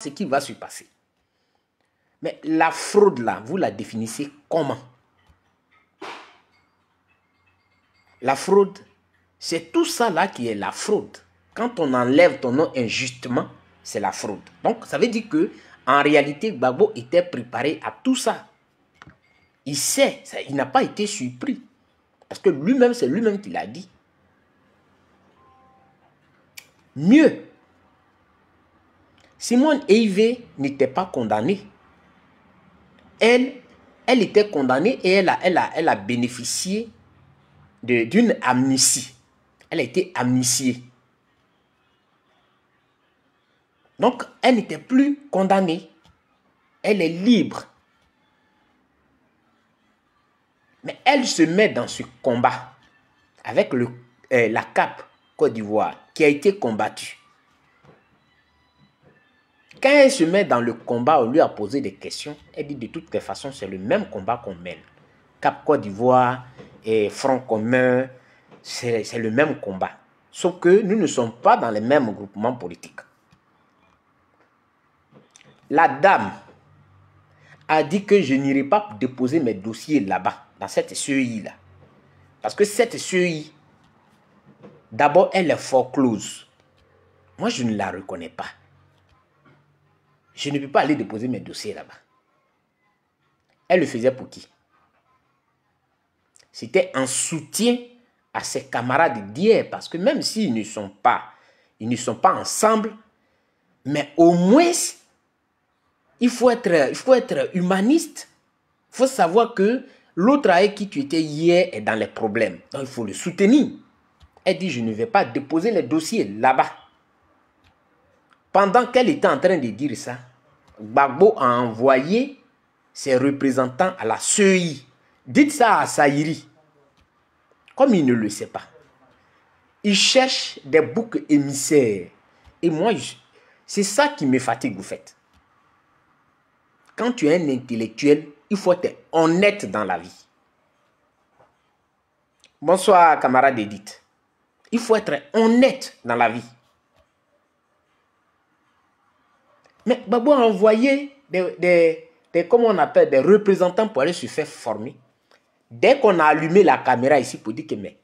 ce qui va se passer. Mais la fraude là, vous la définissez comment? La fraude, c'est tout ça là qui est la fraude. Quand on enlève ton nom injustement, c'est la fraude. Donc ça veut dire que en réalité, Gbagbo était préparé à tout ça. Il sait, il n'a pas été surpris. Parce que lui-même, c'est lui-même qui l'a dit. Mieux, Simone Eive n'était pas condamnée. Elle était condamnée et elle a bénéficié d'une amnistie. Elle a été amnistiée. Donc, elle n'était plus condamnée. Elle est libre. Mais elle se met dans ce combat avec la CAP Côte d'Ivoire qui a été combattue. Quand elle se met dans le combat, on lui a posé des questions. Elle dit de toutes les façons, c'est le même combat qu'on mène. CAP Côte d'Ivoire et Front commun, c'est le même combat. Sauf que nous ne sommes pas dans les mêmes groupements politiques. La dame a dit que je n'irai pas déposer mes dossiers là-bas, dans cette CEI-là. Parce que cette CEI, d'abord, elle est foreclose. Moi, je ne la reconnais pas. Je ne peux pas aller déposer mes dossiers là-bas. Elle le faisait pour qui? C'était en soutien à ses camarades d'hier. Parce que même s'ils ne sont pas ensemble, mais au moins, il faut être humaniste. Il faut savoir que l'autre avec qui tu étais hier est dans les problèmes. Donc, il faut le soutenir. Elle dit, je ne vais pas déposer les dossiers là-bas. Pendant qu'elle était en train de dire ça, Gbagbo a envoyé ses représentants à la CEI. Dites ça à Saïri. Comme il ne le sait pas. Il cherche des boucs émissaires. Et moi, c'est ça qui me fatigue, vous faites. Quand tu es un intellectuel, il faut être honnête dans la vie. Bonsoir, camarade Edith. Il faut être honnête dans la vie. Mais Gbagbo a envoyé comment on appelle, des représentants pour aller se faire former. Dès qu'on a allumé la caméra ici pour dire que mais,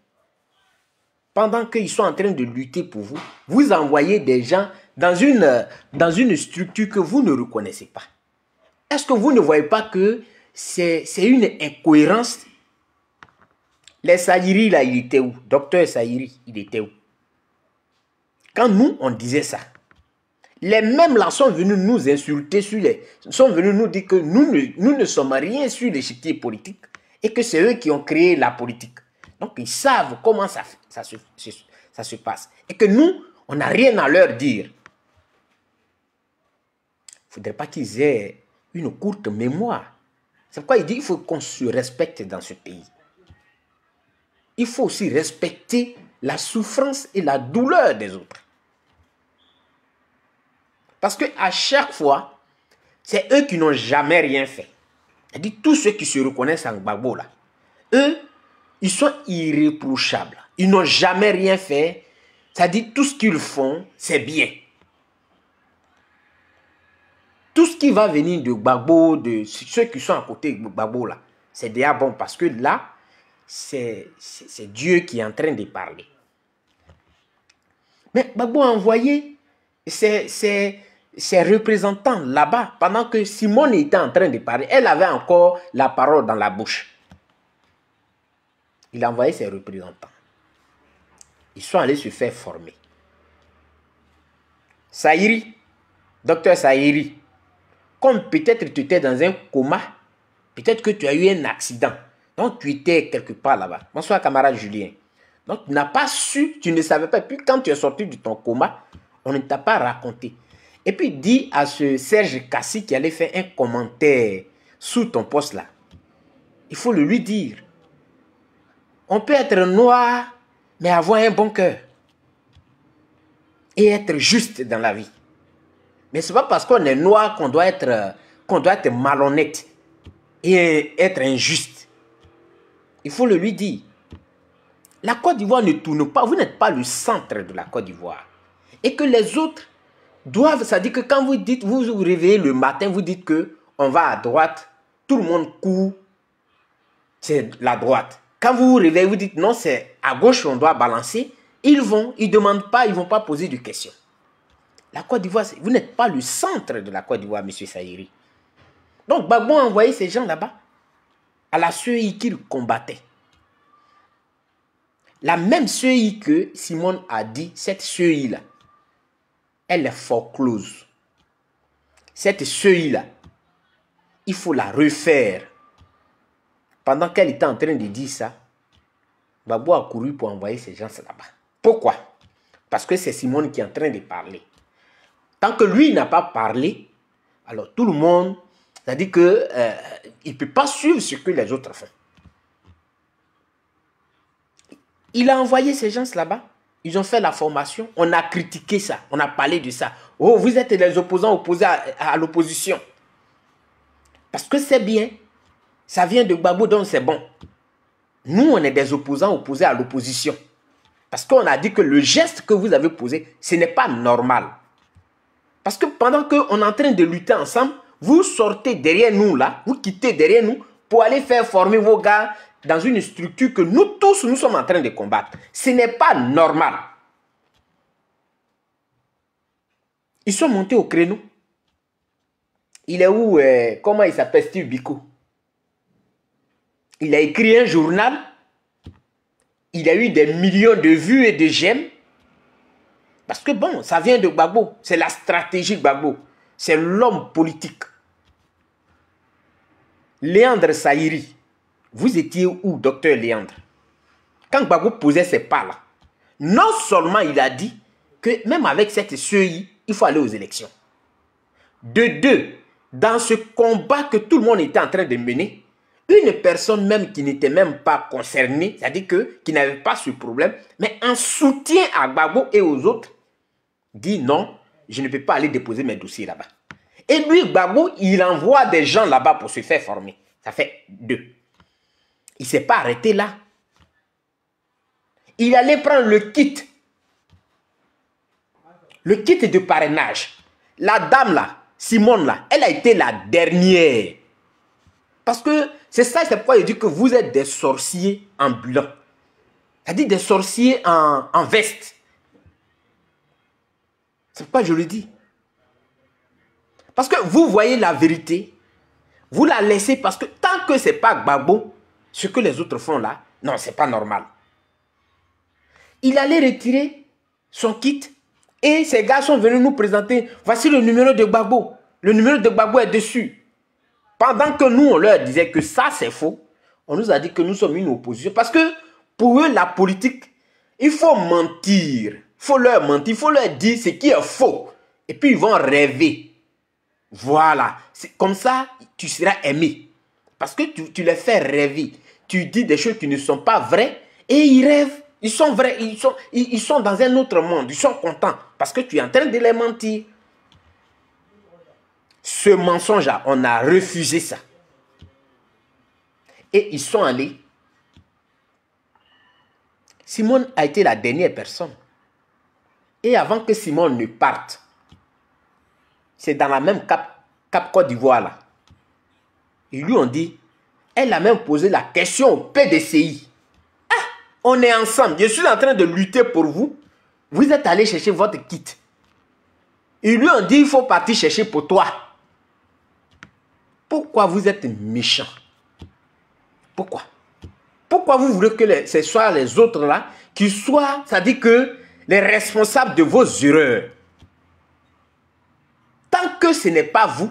pendant qu'ils sont en train de lutter pour vous, vous envoyez des gens dans une structure que vous ne reconnaissez pas. Est-ce que vous ne voyez pas que c'est une incohérence? Les Saïri, là, il était où? Docteur Saïri, il était où? Quand nous, on disait ça, les mêmes là sont venus nous insulter, sont venus nous dire que nous ne sommes rien sur l'échiquier politique et que c'est eux qui ont créé la politique. Donc, ils savent comment ça se passe. Et que nous, on n'a rien à leur dire. Il ne faudrait pas qu'ils aient une courte mémoire. C'est pourquoi il dit qu'il faut qu'on se respecte dans ce pays. Il faut aussi respecter la souffrance et la douleur des autres. Parce qu'à chaque fois, c'est eux qui n'ont jamais rien fait. C'est-à-dire tous ceux qui se reconnaissent en Gbagbo, là, eux, ils sont irréprochables. Ils n'ont jamais rien fait. C'est-à-dire tout ce qu'ils font, c'est bien. Tout ce qui va venir de Gbagbo, de ceux qui sont à côté de Gbagbo, là, c'est déjà bon parce que là, c'est Dieu qui est en train de parler. Mais Gbagbo a envoyé ses représentants là-bas pendant que Simone était en train de parler. Elle avait encore la parole dans la bouche. Il a envoyé ses représentants. Ils sont allés se faire former. Saïri, docteur Saïri, comme peut-être tu étais dans un coma, peut-être que tu as eu un accident. Donc tu étais quelque part là-bas. Bonsoir camarade Julien. Donc tu n'as pas su, tu ne savais pas. Puis quand tu es sorti de ton coma, on ne t'a pas raconté. Et puis dis à ce Serge Kassi qui allait faire un commentaire sous ton poste là. Il faut le lui dire. On peut être noir, mais avoir un bon cœur. Et être juste dans la vie. Mais ce n'est pas parce qu'on est noir qu'on doit être malhonnête et être injuste. Il faut le lui dire. La Côte d'Ivoire ne tourne pas. Vous n'êtes pas le centre de la Côte d'Ivoire. Et que les autres doivent, ça dit que quand vous dites, vous vous réveillez le matin, vous dites que on va à droite, tout le monde court, c'est la droite. Quand vous vous réveillez, vous dites non, c'est à gauche on doit balancer, ils ne demandent pas, ils ne vont pas poser de questions. La Côte d'Ivoire, vous n'êtes pas le centre de la Côte d'Ivoire, M. Sayeri. Donc, Gbagbo a envoyé ces gens là-bas à la CEI qu'il combattait. La même CEI que Simone a dit, cette CEI-là, elle est foreclose. Cette CEI-là, il faut la refaire. Pendant qu'elle était en train de dire ça, Gbagbo a couru pour envoyer ces gens là-bas. Pourquoi? Parce que c'est Simone qui est en train de parler. Tant que lui n'a pas parlé, alors tout le monde, c'est-à-dire qu'il ne peut pas suivre ce que les autres font. Il a envoyé ces gens là-bas. Ils ont fait la formation. On a critiqué ça. On a parlé de ça. Oh, vous êtes les opposants opposés à l'opposition. Parce que c'est bien. Ça vient de Gbagbo, donc c'est bon. Nous, on est des opposants opposés à l'opposition. Parce qu'on a dit que le geste que vous avez posé, ce n'est pas normal. Parce que pendant qu'on est en train de lutter ensemble, vous sortez derrière nous là, vous quittez derrière nous pour aller faire former vos gars dans une structure que nous tous, nous sommes en train de combattre. Ce n'est pas normal. Ils sont montés au créneau. Il est où, comment il s'appelle, Steve Biko? Il a écrit un journal. Il a eu des millions de vues et de j'aime. Parce que bon, ça vient de Gbagbo. C'est la stratégie Gbagbo. C'est l'homme politique. Léandre Sayeri. Vous étiez où, docteur Léandre? Quand Gbagbo posait ses pas là, non seulement il a dit que même avec cette CEI, il faut aller aux élections. De deux, dans ce combat que tout le monde était en train de mener, une personne même qui n'était même pas concernée, c'est-à-dire qui n'avait pas ce problème, mais en soutien à Gbagbo et aux autres, dit non, je ne peux pas aller déposer mes dossiers là-bas. Et lui, Gbagbo, il envoie des gens là-bas pour se faire former. Ça fait deux. Il ne s'est pas arrêté là. Il allait prendre le kit. Le kit de parrainage. La dame là, Simone là, elle a été la dernière. Parce que c'est ça, c'est pourquoi il dit que vous êtes des sorciers ambulants. C'est-à-dire des sorciers en veste. C'est pourquoi je le dis. Parce que vous voyez la vérité, vous la laissez parce que tant que ce n'est pas Gbagbo, ce que les autres font là, non, ce n'est pas normal. Il allait retirer son kit et ces gars sont venus nous présenter. Voici le numéro de Gbagbo. Le numéro de Gbagbo est dessus. Pendant que nous, on leur disait que ça, c'est faux, on nous a dit que nous sommes une opposition. Parce que pour eux, la politique, il faut mentir. Il faut leur mentir, il faut leur dire ce qui est faux. Et puis, ils vont rêver. Voilà. Comme ça, tu seras aimé. Parce que tu les fais rêver. Tu dis des choses qui ne sont pas vraies et ils rêvent. Ils sont vrais. Ils sont dans un autre monde. Ils sont contents parce que tu es en train de les mentir. Ce mensonge-là, on a refusé ça. Et ils sont allés. Simone a été la dernière personne. Et avant que Simone ne parte, c'est dans la même Cap Côte d'Ivoire là. Ils lui ont dit, elle a même posé la question au PDCI. Ah, on est ensemble, je suis en train de lutter pour vous. Vous êtes allé chercher votre kit. Ils lui ont dit, il faut partir chercher pour toi. Pourquoi vous êtes méchant? Pourquoi? Pourquoi vous voulez que ce soit les autres là qui soient, c'est-à-dire que les responsables de vos erreurs? Tant que ce n'est pas vous,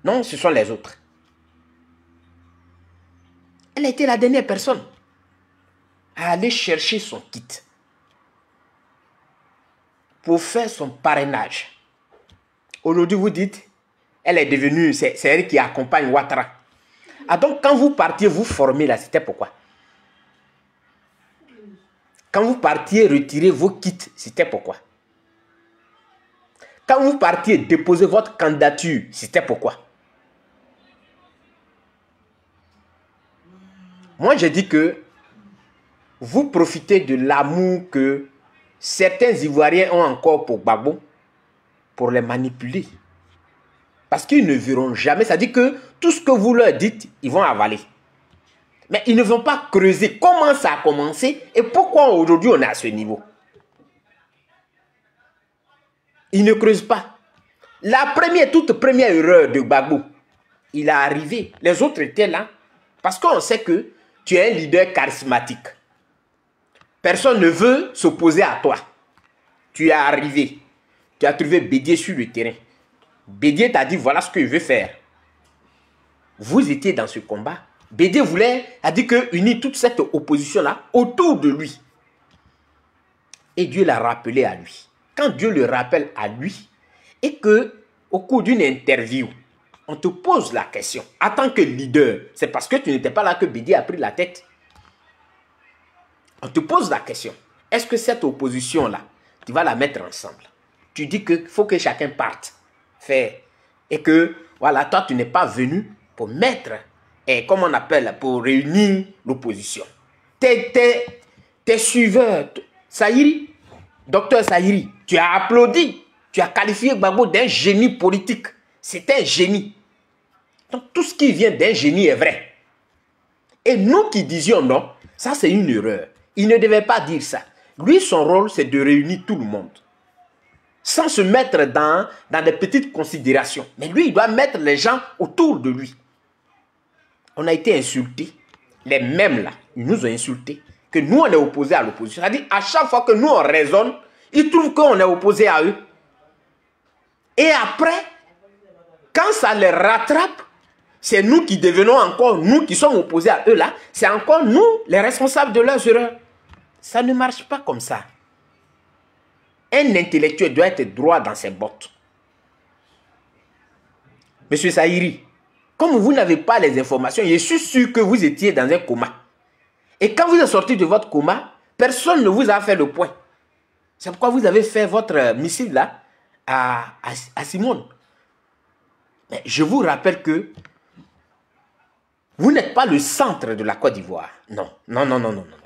non, ce sont les autres. Elle a été la dernière personne à aller chercher son kit pour faire son parrainage. Aujourd'hui, vous dites, elle est devenue, c'est elle qui accompagne Ouattara. Ah donc, quand vous partiez vous former là, c'était pourquoi? Quand vous partiez retirer vos kits, c'était pourquoi? Quand vous partiez déposer votre candidature, c'était pourquoi? Moi, je dis que vous profitez de l'amour que certains Ivoiriens ont encore pour Gbagbo pour les manipuler. Parce qu'ils ne verront jamais. Ça dit que tout ce que vous leur dites, ils vont avaler. Mais ils ne vont pas creuser comment ça a commencé et pourquoi aujourd'hui on est à ce niveau. Ils ne creusent pas. La toute première erreur de Gbagbo, il est arrivé. Les autres étaient là parce qu'on sait que tu es un leader charismatique. Personne ne veut s'opposer à toi. Tu es arrivé. Tu as trouvé Bédié sur le terrain. Bédié t'a dit voilà ce qu'il veut faire. Vous étiez dans ce combat. Bédié a dit que unir toute cette opposition-là autour de lui. Et Dieu l'a rappelé à lui. Quand Dieu le rappelle à lui, et que au cours d'une interview, on te pose la question, en tant que leader, c'est parce que tu n'étais pas là que Bédié a pris la tête. On te pose la question, est-ce que cette opposition-là, tu vas la mettre ensemble? Tu dis qu'il faut que chacun parte faire. Et que, voilà, toi, tu n'es pas venu pour mettre, comme on appelle, pour réunir l'opposition. Tes suiveurs, Saïri, docteur Saïri, tu as applaudi, tu as qualifié Gbagbo d'un génie politique. C'est un génie. Donc, tout ce qui vient d'un génie est vrai. Et nous qui disions non, ça c'est une erreur. Il ne devait pas dire ça. Lui, son rôle, c'est de réunir tout le monde. Sans se mettre dans des petites considérations. Mais lui, il doit mettre les gens autour de lui. On a été insultés. Les mêmes là, ils nous ont insultés. Que nous, on est opposés à l'opposition. C'est-à-dire, à chaque fois que nous, on raisonne, ils trouvent qu'on est opposé à eux. Et après, quand ça les rattrape, c'est nous qui devenons encore, nous qui sommes opposés à eux là, c'est encore nous les responsables de leurs erreurs. Ça ne marche pas comme ça. Un intellectuel doit être droit dans ses bottes. Monsieur Saïri, comme vous n'avez pas les informations, je suis sûr que vous étiez dans un coma. Et quand vous êtes sorti de votre coma, personne ne vous a fait le point. C'est pourquoi vous avez fait votre missile là à Simone. Mais je vous rappelle que vous n'êtes pas le centre de la Côte d'Ivoire. Non, non, non, non, non, non.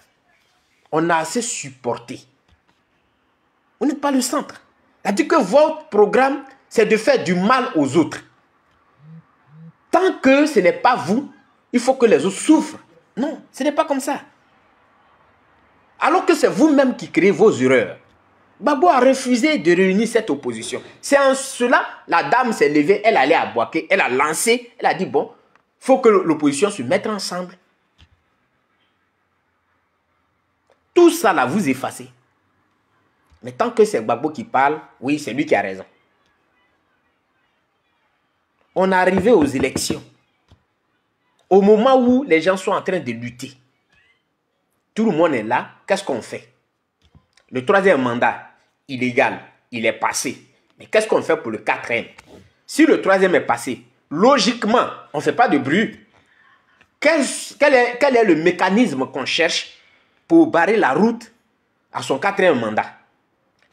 On a assez supporté. Vous n'êtes pas le centre. C'est-à-dire que votre programme, c'est de faire du mal aux autres. Tant que ce n'est pas vous, il faut que les autres souffrent. Non, ce n'est pas comme ça. Alors que c'est vous-même qui créez vos erreurs. Gbagbo a refusé de réunir cette opposition. C'est en cela, la dame s'est levée, elle allait à Bouaké, elle a lancé, elle a dit, bon, il faut que l'opposition se mette ensemble. Tout ça, là, vous effacez. Mais tant que c'est Gbagbo qui parle, oui, c'est lui qui a raison. On est arrivé aux élections. Au moment où les gens sont en train de lutter, tout le monde est là, qu'est-ce qu'on fait? Le troisième mandat, illégal, il est passé. Mais qu'est-ce qu'on fait pour le quatrième? Si le troisième est passé, logiquement, on ne fait pas de bruit. Quel est le mécanisme qu'on cherche pour barrer la route à son quatrième mandat?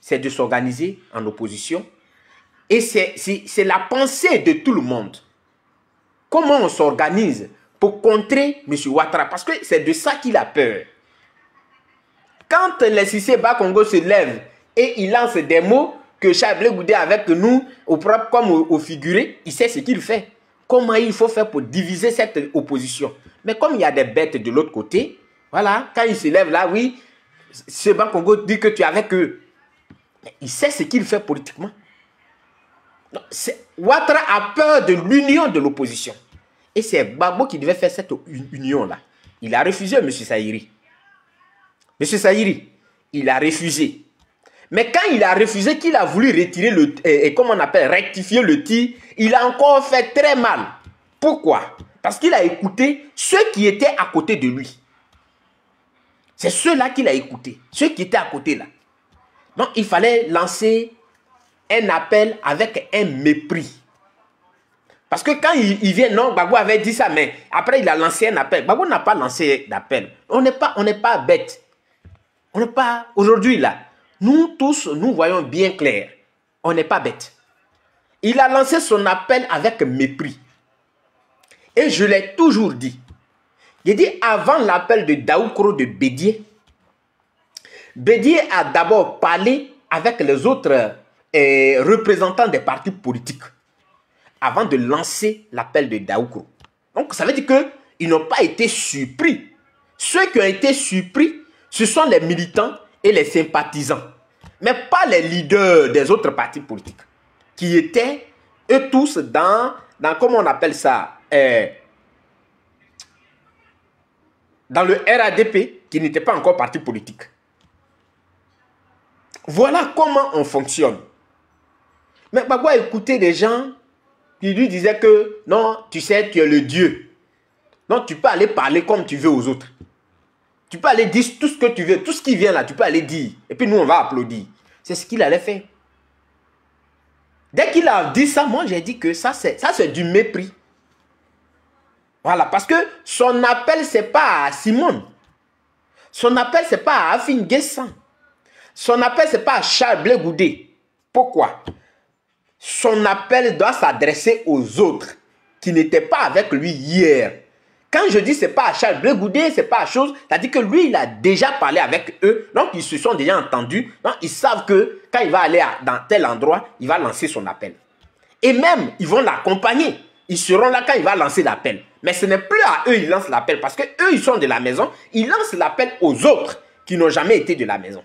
C'est de s'organiser en opposition. Et c'est la pensée de tout le monde. Comment on s'organise pour contrer M. Ouattara? Parce que c'est de ça qu'il a peur. Quand les Cissé Bakongo se lèvent et il lance des mots que Charles Goudé avec nous, au propre comme au figuré, il sait ce qu'il fait. Comment il faut faire pour diviser cette opposition? Mais comme il y a des bêtes de l'autre côté, voilà, quand il se lève là, oui, Cissé Bakongo dit que tu es avec eux. Mais il sait ce qu'il fait politiquement. Ouattara a peur de l'union de l'opposition. Et c'est Gbagbo qui devait faire cette union-là. Il a refusé, M. Saïri. M. Saïri, il a refusé. Mais quand il a refusé, qu'il a voulu retirer comment on appelle, rectifier le tir, il a encore fait très mal. Pourquoi? Parce qu'il a écouté ceux qui étaient à côté de lui. C'est ceux-là qu'il a écouté. Ceux qui étaient à côté là. Donc il fallait lancer un appel avec un mépris. Parce que quand il vient, non, Gbagbo avait dit ça, mais après il a lancé un appel. Gbagbo n'a pas lancé d'appel. On n'est pas bête. On n'est pas, aujourd'hui là, nous tous, nous voyons bien clair. On n'est pas bête. Il a lancé son appel avec mépris. Et je l'ai toujours dit. J'ai dit avant l'appel de Daoukro de Bédié, Bédié a d'abord parlé avec les autres représentants des partis politiques avant de lancer l'appel de Daoukro. Donc, ça veut dire qu'ils n'ont pas été surpris. Ceux qui ont été surpris, ce sont les militants et les sympathisants, mais pas les leaders des autres partis politiques, qui étaient, eux tous, dans comment on appelle ça, dans le RADP, qui n'était pas encore parti politique. Voilà comment on fonctionne. Mais Gbagbo a écouté des gens qui lui disaient que non, tu sais, tu es le Dieu. Non, tu peux aller parler comme tu veux aux autres. Tu peux aller dire tout ce que tu veux, tout ce qui vient là, tu peux aller dire. Et puis nous, on va applaudir. C'est ce qu'il allait faire. Dès qu'il a dit ça, moi, j'ai dit que ça, c'est du mépris. Voilà, parce que son appel, ce n'est pas à Simone. Son appel, ce n'est pas à Afin Guessan. Son appel, ce n'est pas à Charles Blé Goudé. Pourquoi? Son appel doit s'adresser aux autres qui n'étaient pas avec lui hier. Quand je dis ce n'est pas à Charles Blé Goudé, ce n'est pas à chose, c'est-à-dire que lui, il a déjà parlé avec eux, donc ils se sont déjà entendus, donc ils savent que quand il va aller dans tel endroit, il va lancer son appel. Et même, ils vont l'accompagner. Ils seront là quand il va lancer l'appel. Mais ce n'est plus à eux, ils lancent l'appel, parce que eux, ils sont de la maison, ils lancent l'appel aux autres qui n'ont jamais été de la maison.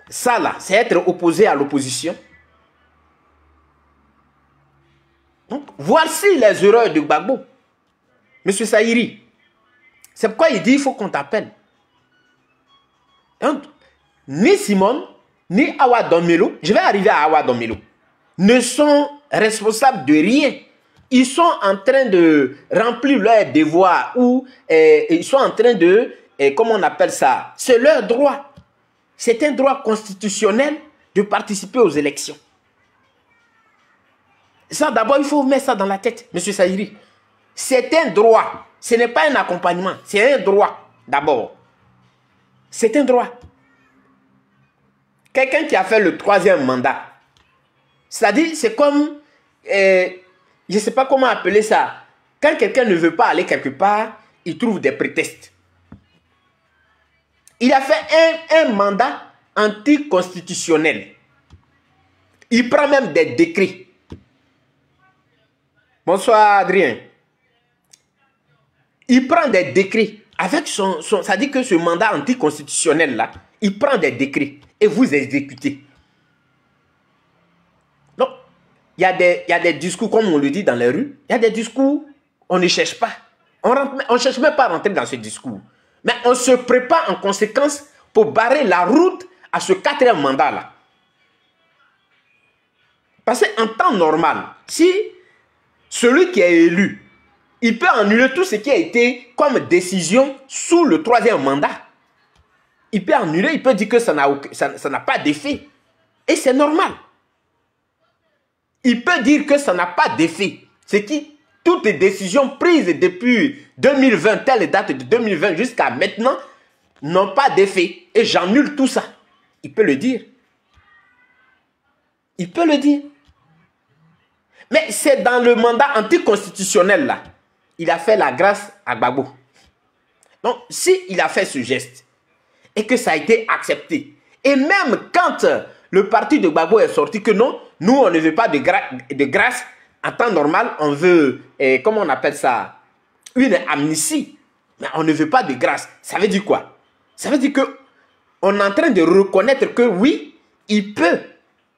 Ça là, c'est être opposé à l'opposition. Donc, voici les erreurs de Gbagbo. Monsieur Saïri, c'est pourquoi il dit il faut qu'on t'appelle. Ni Simone, ni Awa Domelo, je vais arriver à Awa Domelo, ne sont responsables de rien. Ils sont en train de remplir leur devoir ou ils sont en train de, comment on appelle ça, c'est leur droit. C'est un droit constitutionnel de participer aux élections. Ça, d'abord, il faut mettre ça dans la tête, monsieur Saïri. C'est un droit. Ce n'est pas un accompagnement. C'est un droit, d'abord. C'est un droit. Quelqu'un qui a fait le 3e mandat, c'est-à-dire, c'est comme, je ne sais pas comment appeler ça. Quand quelqu'un ne veut pas aller quelque part, il trouve des prétextes. Il a fait un mandat anticonstitutionnel. Il prend même des décrets. Bonsoir Adrien. Il prend des décrets. Avec ça dit que ce mandat anticonstitutionnel là, il prend des décrets et vous exécutez. Donc, il y a des discours, comme on le dit dans les rues, il y a des discours, on ne cherche pas. On ne cherche même pas à rentrer dans ce discours. Mais on se prépare en conséquence pour barrer la route à ce 4e mandat-là. Parce qu'en temps normal, si celui qui est élu, il peut annuler tout ce qui a été comme décision sous le 3e mandat. Il peut annuler, il peut dire que ça n'a pas d'effet. Et c'est normal. Il peut dire que ça n'a pas d'effet. C'est qui toutes les décisions prises depuis 2020, telle date de 2020 jusqu'à maintenant, n'ont pas d'effet. Et j'annule tout ça. Il peut le dire. Il peut le dire. Mais c'est dans le mandat anticonstitutionnel là. Il a fait la grâce à Gbagbo. Donc, s'il a fait ce geste et que ça a été accepté, et même quand le parti de Gbagbo est sorti que non, nous on ne veut pas de grâce, en temps normal, on veut, comment on appelle ça, une amnistie, mais on ne veut pas de grâce. Ça veut dire quoi? Ça veut dire qu'on est en train de reconnaître que oui, il peut,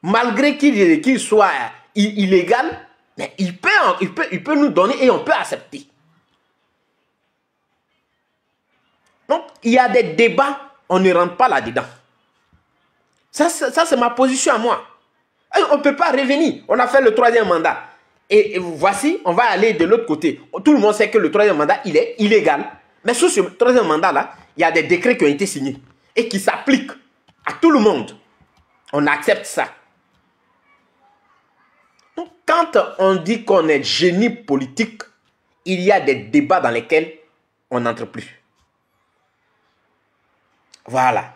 malgré qu'il soit illégal, mais il peut nous donner et on peut accepter. Donc, il y a des débats, on ne rentre pas là-dedans. Ça c'est ma position à moi. On ne peut pas revenir. On a fait le 3e mandat. Et voici, on va aller de l'autre côté. Tout le monde sait que le 3e mandat, il est illégal. Mais sous ce 3e mandat-là, il y a des décrets qui ont été signés et qui s'appliquent à tout le monde. On accepte ça. Donc, quand on dit qu'on est génie politique, il y a des débats dans lesquels on n'entre plus. Voilà.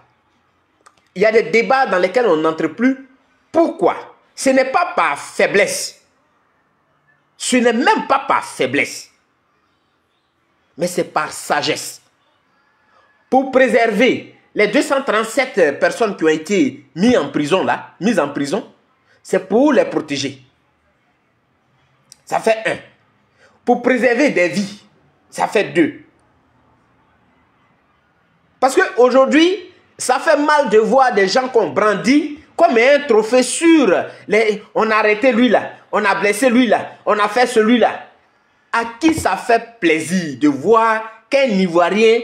Il y a des débats dans lesquels on n'entre plus. Pourquoi? Ce n'est pas par faiblesse. Ce n'est même pas par faiblesse. Mais c'est par sagesse. Pour préserver les 237 personnes qui ont été mises en prison là, c'est pour les protéger. Ça fait 1. Pour préserver des vies, ça fait 2. Parce qu'aujourd'hui, ça fait mal de voir des gens qu'on brandit comme un trophée sur les... On a arrêté lui là, on a blessé lui là, on a fait celui-là. À qui ça fait plaisir de voir qu'un Ivoirien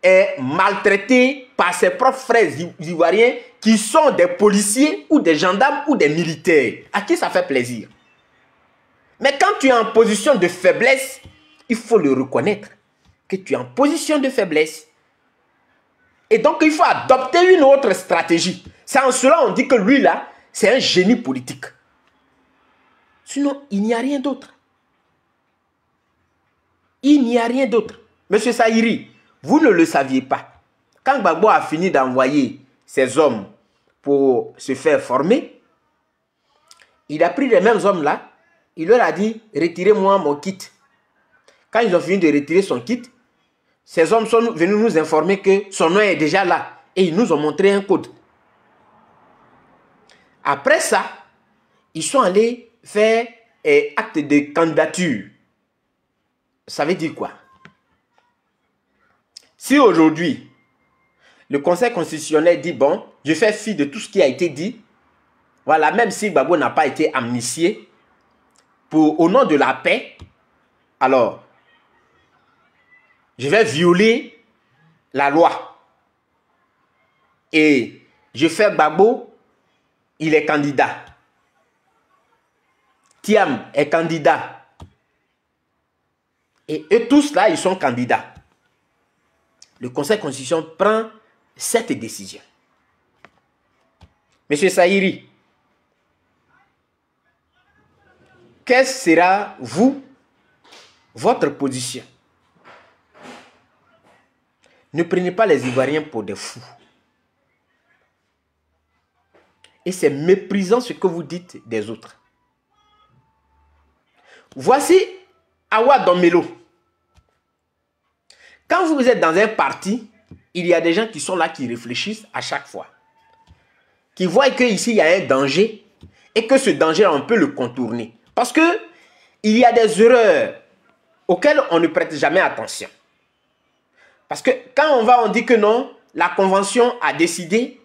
est maltraité par ses propres frères ivoiriens qui sont des policiers ou des gendarmes ou des militaires? À qui ça fait plaisir? Mais quand tu es en position de faiblesse, il faut le reconnaître que tu es en position de faiblesse. Et donc, il faut adopter une autre stratégie. C'est en cela on dit que lui, là, c'est un génie politique. Sinon, il n'y a rien d'autre. Il n'y a rien d'autre. Monsieur Sahiri, vous ne le saviez pas. Quand Gbagbo a fini d'envoyer ses hommes pour se faire former, il a pris les mêmes hommes-là, il leur a dit, retirez-moi mon kit. Quand ils ont fini de retirer son kit, ces hommes sont venus nous informer que son nom est déjà là. Et ils nous ont montré un code. Après ça, ils sont allés faire acte de candidature. Ça veut dire quoi? Si aujourd'hui, le Conseil constitutionnel dit, bon, je fais fi de tout ce qui a été dit, voilà, même si Gbagbo n'a pas été amnistié, au nom de la paix, alors, je vais violer la loi. Et je fais Gbagbo, il est candidat. Thiam est candidat. Et eux tous là, ils sont candidats. Le Conseil constitutionnel prend cette décision. Monsieur Sahiri, quelle sera, votre position? Ne prenez pas les Ivoiriens pour des fous. Et c'est méprisant ce que vous dites des autres. Voici Awa Domelo. Quand vous êtes dans un parti, il y a des gens qui sont là, qui réfléchissent à chaque fois. Qui voient qu'ici, il y a un danger et que ce danger, on peut le contourner. Parce que il y a des erreurs auxquelles on ne prête jamais attention. Parce que quand on dit que non, la Convention a décidé,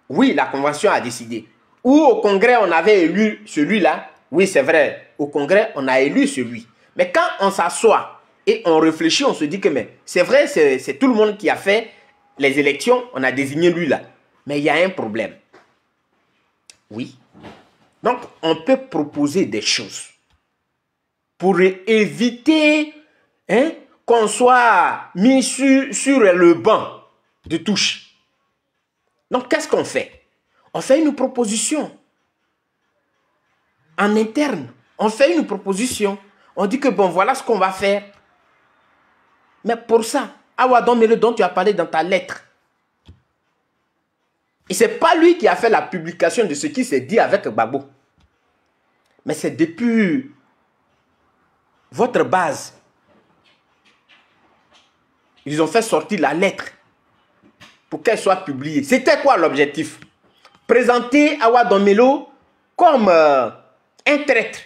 oui, la Convention a décidé. Ou au Congrès, on avait élu celui-là, oui, c'est vrai, au Congrès, on a élu celui. Mais quand on s'assoit et on réfléchit, on se dit que c'est vrai, c'est tout le monde qui a fait les élections, on a désigné lui là. Mais il y a un problème. Oui. Donc, on peut proposer des choses pour éviter qu'on soit mis sur le banc de touche. Donc, qu'est-ce qu'on fait? On fait une proposition. En interne, on fait une proposition. On dit que bon, voilà ce qu'on va faire. Mais pour ça, Awa Domelo dont tu as parlé dans ta lettre, et ce n'est pas lui qui a fait la publication de ce qui s'est dit avec Gbagbo. Mais c'est depuis votre base. Ils ont fait sortir la lettre pour qu'elle soit publiée. C'était quoi l'objectif? Présenter Awa Domelo comme un traître.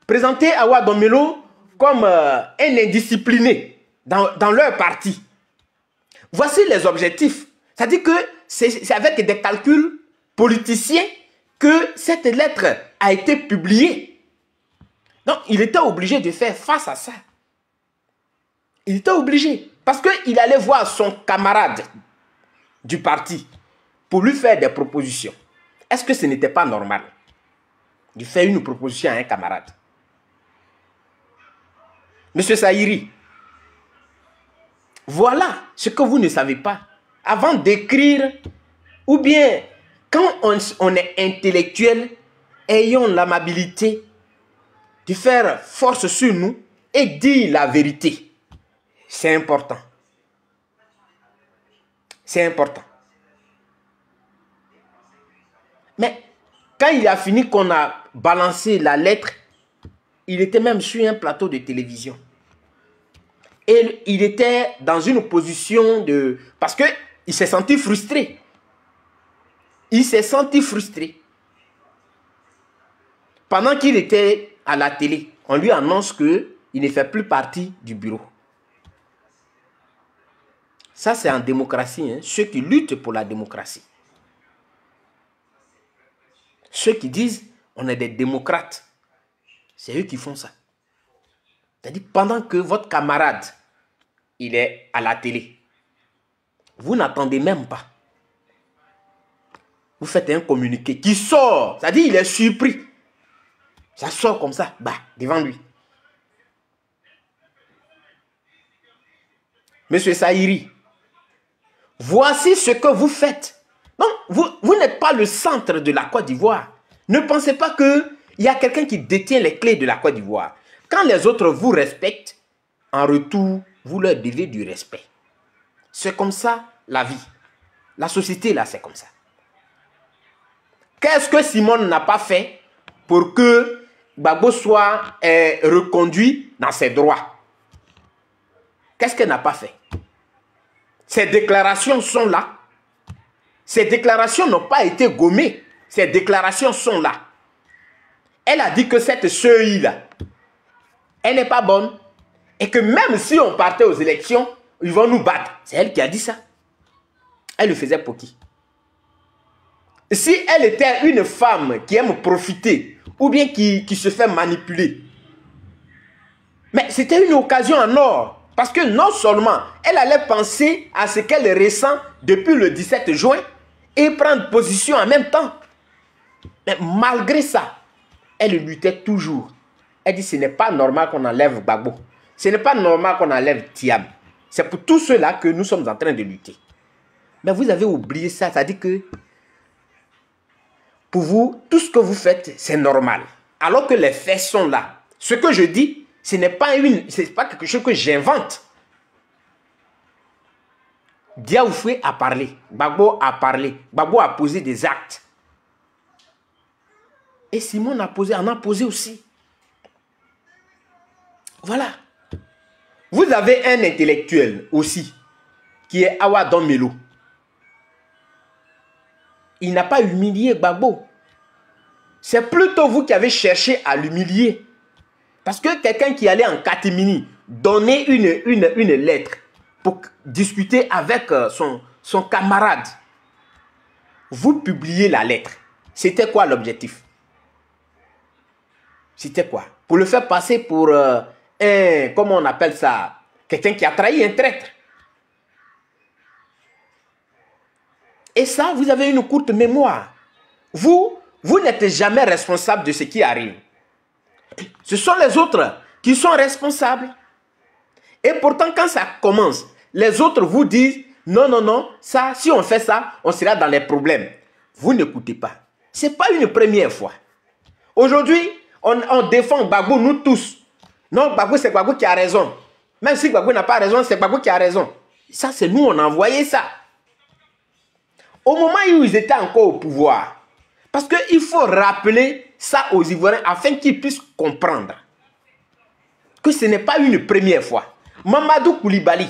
Présenter Awa Domelo comme un indiscipliné dans leur parti. Voici les objectifs. C'est-à-dire que c'est avec des calculs politiciens que cette lettre a été publiée. Donc, il était obligé de faire face à ça. Il était obligé. Parce qu'il allait voir son camarade du parti pour lui faire des propositions. Est-ce que ce n'était pas normal de faire une proposition à un camarade? Monsieur Sahiri, voilà ce que vous ne savez pas. Avant d'écrire, ou bien quand on est intellectuel, ayons l'amabilité de faire force sur nous et dire la vérité. C'est important. C'est important. Mais quand il a fini qu'on a balancé la lettre, il était même sur un plateau de télévision. Et il était dans une position de... Parce qu'il s'est senti frustré. Il s'est senti frustré. Pendant qu'il était à la télé, on lui annonce qu'il ne fait plus partie du bureau. Ça, c'est en démocratie, hein, ceux qui luttent pour la démocratie. Ceux qui disent on est des démocrates, c'est eux qui font ça. C'est-à-dire pendant que votre camarade, il est à la télé, vous n'attendez même pas. Vous faites un communiqué qui sort, c'est-à-dire il est surpris. Ça sort comme ça, bah, devant lui. Monsieur Saïri, voici ce que vous faites. Non, vous n'êtes pas le centre de la Côte d'Ivoire. Ne pensez pas qu'il y a quelqu'un qui détient les clés de la Côte d'Ivoire. Quand les autres vous respectent, en retour, vous leur devez du respect. C'est comme ça la vie. La société, là, c'est comme ça. Qu'est-ce que Simone n'a pas fait pour que Gbagbo soit reconduit dans ses droits? Qu'est-ce qu'elle n'a pas fait? Ces déclarations sont là. Ces déclarations n'ont pas été gommées. Ces déclarations sont là. Elle a dit que cette CEI-là, elle n'est pas bonne. Et que même si on partait aux élections, ils vont nous battre. C'est elle qui a dit ça. Elle le faisait pour qui? Si elle était une femme qui aime profiter, ou bien qui se fait manipuler, mais c'était une occasion en or. Parce que non seulement elle allait penser à ce qu'elle ressent depuis le 17 juin et prendre position en même temps. Mais malgré ça, elle luttait toujours. Elle dit ce n'est pas normal qu'on enlève Gbagbo. Ce n'est pas normal qu'on enlève Thiam. C'est pour tout cela que nous sommes en train de lutter. Mais vous avez oublié ça. C'est-à-dire que pour vous, tout ce que vous faites, c'est normal. Alors que les faits sont là. Ce que je dis, ce n'est pas quelque chose que j'invente. Diaoufoué a parlé. Gbagbo a parlé. Gbagbo a posé des actes. Et Simon en a posé aussi. Voilà. Vous avez un intellectuel aussi, qui est Awa Don-Melo. Il n'a pas humilié Gbagbo. C'est plutôt vous qui avez cherché à l'humilier. Parce que quelqu'un qui allait en catimini donner une lettre pour discuter avec son camarade, vous publiez la lettre. C'était quoi l'objectif? C'était quoi? Pour le faire passer pour comment on appelle ça? Quelqu'un qui a trahi, un traître. Et ça, vous avez une courte mémoire. Vous n'êtes jamais responsable de ce qui arrive. Ce sont les autres qui sont responsables. Et pourtant, quand ça commence, les autres vous disent, non, non, non, ça, si on fait ça, on sera dans les problèmes. Vous n'écoutez pas. Ce n'est pas une première fois. Aujourd'hui, on défend Gbagbo, nous tous. Non, Gbagbo, c'est Gbagbo qui a raison. Même si Gbagbo n'a pas raison, c'est Gbagbo qui a raison. Ça, c'est nous, on a envoyé ça. Au moment où ils étaient encore au pouvoir, parce qu'il faut rappeler ça aux Ivoiriens afin qu'ils puissent comprendre que ce n'est pas une première fois. Mamadou Koulibaly.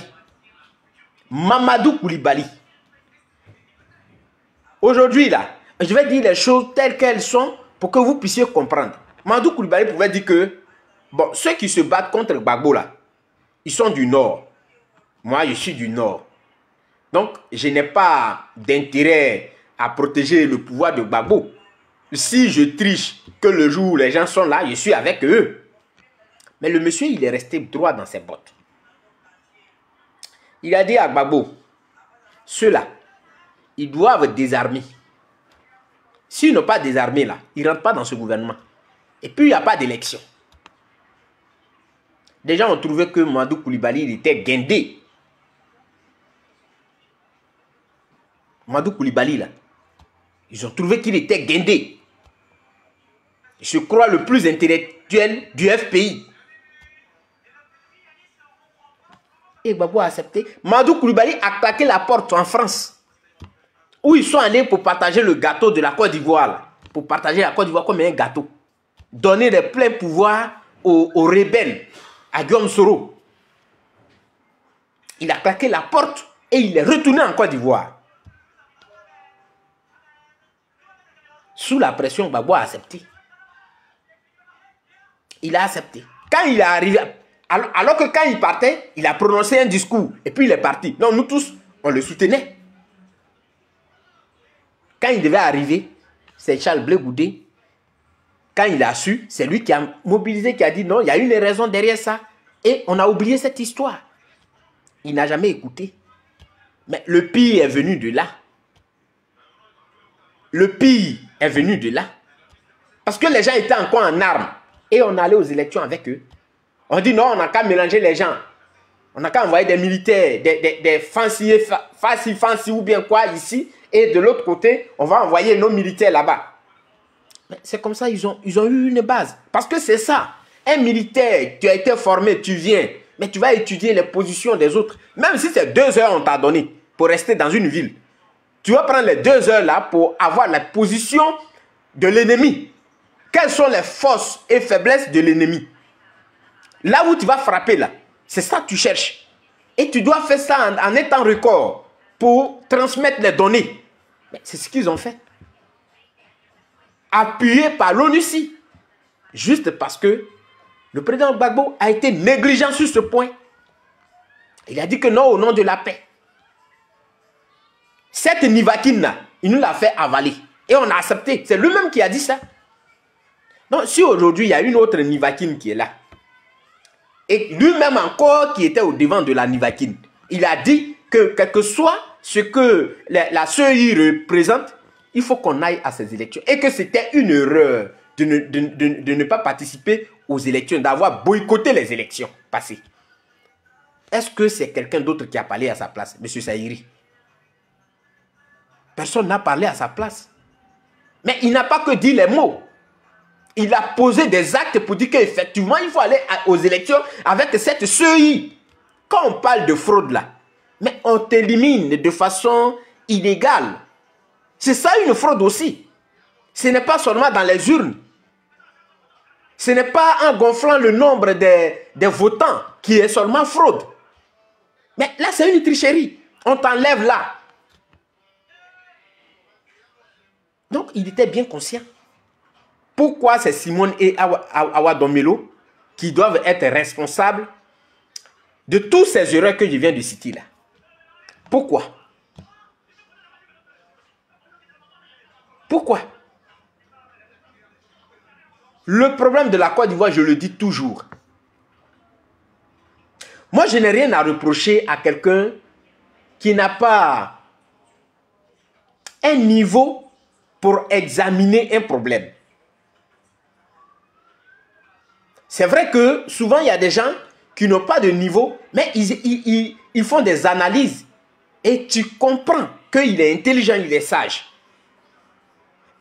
Aujourd'hui, là, je vais dire les choses telles qu'elles sont pour que vous puissiez comprendre. Mamadou Koulibaly pouvait dire que, bon, ceux qui se battent contre Gbagbo, là, ils sont du Nord. Moi, je suis du Nord. Donc, je n'ai pas d'intérêt à protéger le pouvoir de Gbagbo. Si je triche que le jour où les gens sont là, je suis avec eux. Mais le monsieur, il est resté droit dans ses bottes. Il a dit à Gbagbo, ceux-là, ils doivent désarmer. S'ils n'ont pas désarmé là, ils ne rentrent pas dans ce gouvernement. Et puis, il n'y a pas d'élection. Des gens ont trouvé que Mamadou Koulibaly, il était guindé. Mamadou Koulibaly, là, ils ont trouvé qu'il était guindé. Je crois le plus intellectuel du FPI. Et Gbagbo a accepté. Mamadou Koulibaly a claqué la porte en France. Où ils sont allés pour partager le gâteau de la Côte d'Ivoire. Pour partager la Côte d'Ivoire comme un gâteau. Donner des pleins pouvoirs aux rebelles. À Guillaume Soro. Il a claqué la porte et il est retourné en Côte d'Ivoire. Sous la pression, Gbagbo a accepté. Il a accepté. Quand il est arrivé, alors que quand il partait, il a prononcé un discours et puis il est parti. Non, nous tous, on le soutenait. Quand il devait arriver, c'est Charles Blé Goudé. Quand il a su, c'est lui qui a mobilisé, qui a dit non, il y a une raison derrière ça. Et on a oublié cette histoire. Il n'a jamais écouté. Mais le pire est venu de là. Le pire est venu de là. Parce que les gens étaient encore en armes. Et on allait aux élections avec eux. On dit non, on n'a qu'à mélanger les gens. On n'a qu'à envoyer des militaires, des fancy ou bien quoi ici. Et de l'autre côté, on va envoyer nos militaires là-bas. C'est comme ça, ils ont eu une base. Parce que c'est ça. Un militaire, tu as été formé, tu viens. Mais tu vas étudier les positions des autres. Même si c'est 2 heures on t'a donné pour rester dans une ville. Tu vas prendre les 2 heures là pour avoir la position de l'ennemi. Quelles sont les forces et faiblesses de l'ennemi? Là où tu vas frapper là, c'est ça que tu cherches. Et tu dois faire ça en un temps record pour transmettre les données. C'est ce qu'ils ont fait. Appuyé par l'ONUCI. Juste parce que le président Gbagbo a été négligent sur ce point. Il a dit que non au nom de la paix. Cette Nivakine-là, il nous l'a fait avaler. Et on a accepté. C'est lui-même qui a dit ça. Donc, si aujourd'hui, il y a une autre Nivakine qui est là, et lui-même encore qui était au devant de la Nivakine, il a dit que quel que soit ce que la CEI représente, il faut qu'on aille à ces élections. Et que c'était une erreur de ne pas participer aux élections, d'avoir boycotté les élections passées. Est-ce que c'est quelqu'un d'autre qui a parlé à sa place, M. Saïri? Personne n'a parlé à sa place. Mais il n'a pas que dit les mots. Il a posé des actes pour dire qu'effectivement, il faut aller aux élections avec cette CEI. Quand on parle de fraude là, mais on t'élimine de façon illégale. C'est ça une fraude aussi. Ce n'est pas seulement dans les urnes. Ce n'est pas en gonflant le nombre des votants qui est seulement fraude. Mais là, c'est une tricherie. On t'enlève là. Donc, il était bien conscient. Pourquoi c'est Simone et Awa Domelo qui doivent être responsables de tous ces erreurs que je viens de citer là? Pourquoi? Pourquoi? Le problème de la Côte d'Ivoire, je le dis toujours. Moi, je n'ai rien à reprocher à quelqu'un qui n'a pas un niveau pour examiner un problème. C'est vrai que souvent, il y a des gens qui n'ont pas de niveau, mais ils font des analyses. Et tu comprends qu'il est intelligent, il est sage.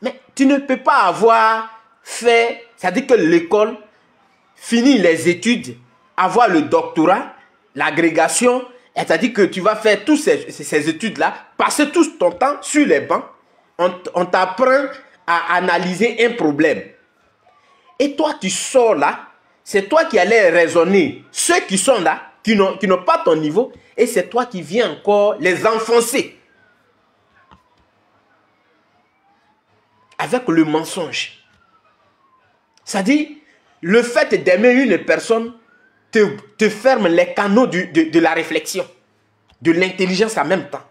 Mais tu ne peux pas avoir fait, c'est-à-dire que l'école, finit les études, avoir le doctorat, l'agrégation, c'est-à-dire que tu vas faire toutes ces études-là, passer tout ton temps sur les bancs, on t'apprend à analyser un problème. Et toi, tu sors là, c'est toi qui allais raisonner. Ceux qui sont là, qui n'ont pas ton niveau, et c'est toi qui viens encore les enfoncer. Avec le mensonge. C'est-à-dire, le fait d'aimer une personne te ferme les canaux de la réflexion, de l'intelligence en même temps.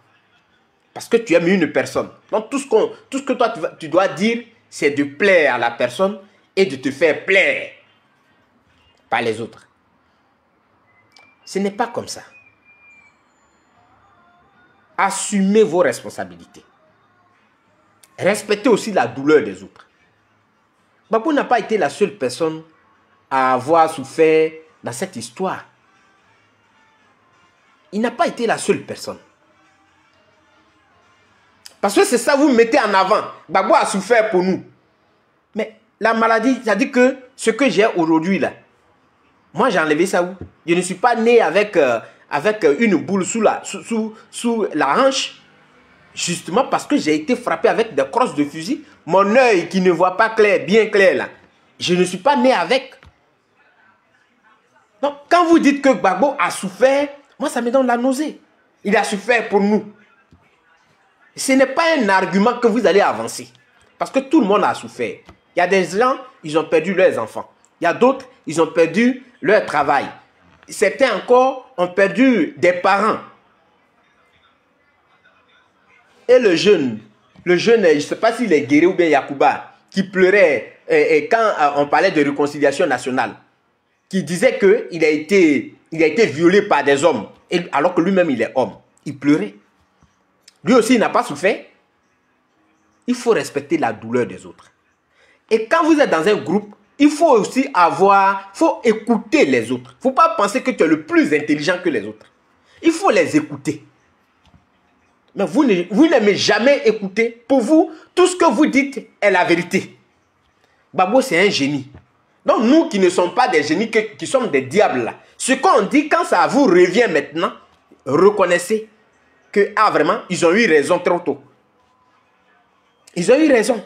Parce que tu aimes une personne. Donc tout ce que toi tu dois dire, c'est de plaire à la personne et de te faire plaire par les autres. Ce n'est pas comme ça. Assumez vos responsabilités. Respectez aussi la douleur des autres. Gbagbo n'a pas été la seule personne à avoir souffert dans cette histoire. Il n'a pas été la seule personne. Parce que c'est ça vous mettez en avant. Gbagbo a souffert pour nous. Mais la maladie, ça dit que ce que j'ai aujourd'hui là, moi j'ai enlevé ça où? Je ne suis pas né avec une boule sous la hanche. Justement parce que j'ai été frappé avec des crosses de fusil. Mon œil qui ne voit pas clair, bien clair là. Je ne suis pas né avec. Donc quand vous dites que Gbagbo a souffert, Moi, ça me donne la nausée. Il a souffert pour nous. Ce n'est pas un argument que vous allez avancer. Parce que tout le monde a souffert. Il y a des gens, ils ont perdu leurs enfants. Il y a d'autres, ils ont perdu leur travail. Certains encore ont perdu des parents. Et le jeune, je ne sais pas s'il est Guéré ou bien Yacouba, qui pleurait quand on parlait de réconciliation nationale, qui disait qu'il a été violé par des hommes, alors que lui-même il est homme. Il pleurait. Lui aussi, il n'a pas souffert. Il faut respecter la douleur des autres. Et quand vous êtes dans un groupe, il faut aussi écouter les autres. Il ne faut pas penser que tu es le plus intelligent que les autres. Il faut les écouter. Mais vous n'aimez jamais écouter. Pour vous, tout ce que vous dites est la vérité. Babo, c'est un génie. Donc nous qui ne sommes pas des génies, qui sommes des diables là, ce qu'on dit, quand ça vous revient maintenant, reconnaissez que, ah vraiment, ils ont eu raison trop tôt. Ils ont eu raison.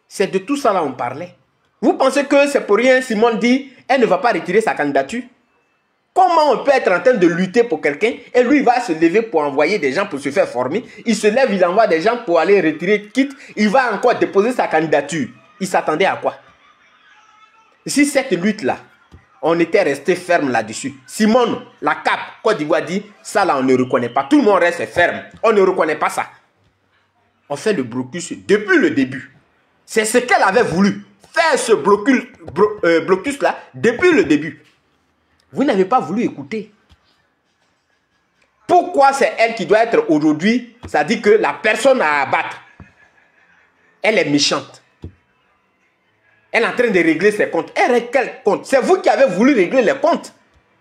C'est de tout ça là on parlait. Vous pensez que c'est pour rien, Simone dit, elle ne va pas retirer sa candidature? Comment on peut être en train de lutter pour quelqu'un et lui il va se lever pour envoyer des gens pour se faire former? Il se lève, il envoie des gens pour aller retirer, quitte, il va encore déposer sa candidature. Il s'attendait à quoi? Si cette lutte-là, on était resté ferme là-dessus. Simone, la CAP, Côte d'Ivoire dit, ça là on ne reconnaît pas. Tout le monde reste ferme. On ne reconnaît pas ça. On fait le blocus depuis le début. C'est ce qu'elle avait voulu. Faire ce blocus-là depuis le début. Vous n'avez pas voulu écouter. Pourquoi c'est elle qui doit être aujourd'hui? Ça dit que la personne à abattre, elle est méchante. Elle est en train de régler ses comptes. Elle règle quel compte? C'est vous qui avez voulu régler les comptes.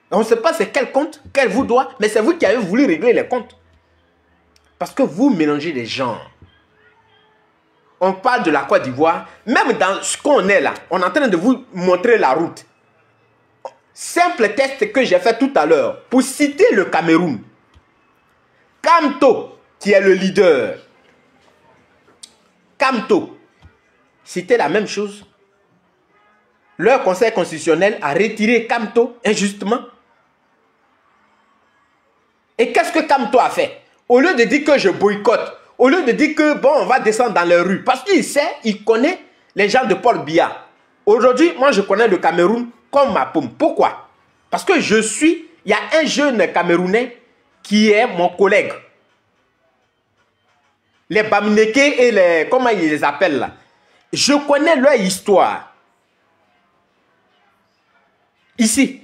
On ne sait pas c'est quel compte qu'elle vous doit, mais c'est vous qui avez voulu régler les comptes. Parce que vous mélangez les gens. On parle de la Côte d'Ivoire. Même dans ce qu'on est là, on est en train de vous montrer la route. Simple test que j'ai fait tout à l'heure pour citer le Cameroun. Kamto, qui est le leader. Kamto, c'était la même chose. Leur conseil constitutionnel a retiré Kamto injustement. Et qu'est-ce que Kamto a fait? Au lieu de dire que je boycotte, au lieu de dire que bon, on va descendre dans les rues, parce qu'il sait, il connaît les gens de Paul Biya. Aujourd'hui, moi je connais le Cameroun comme ma paume. Pourquoi? Parce que il y a un jeune Camerounais qui est mon collègue. Les Bamneke et les, comment ils les appellent là? Je connais leur histoire. Ici.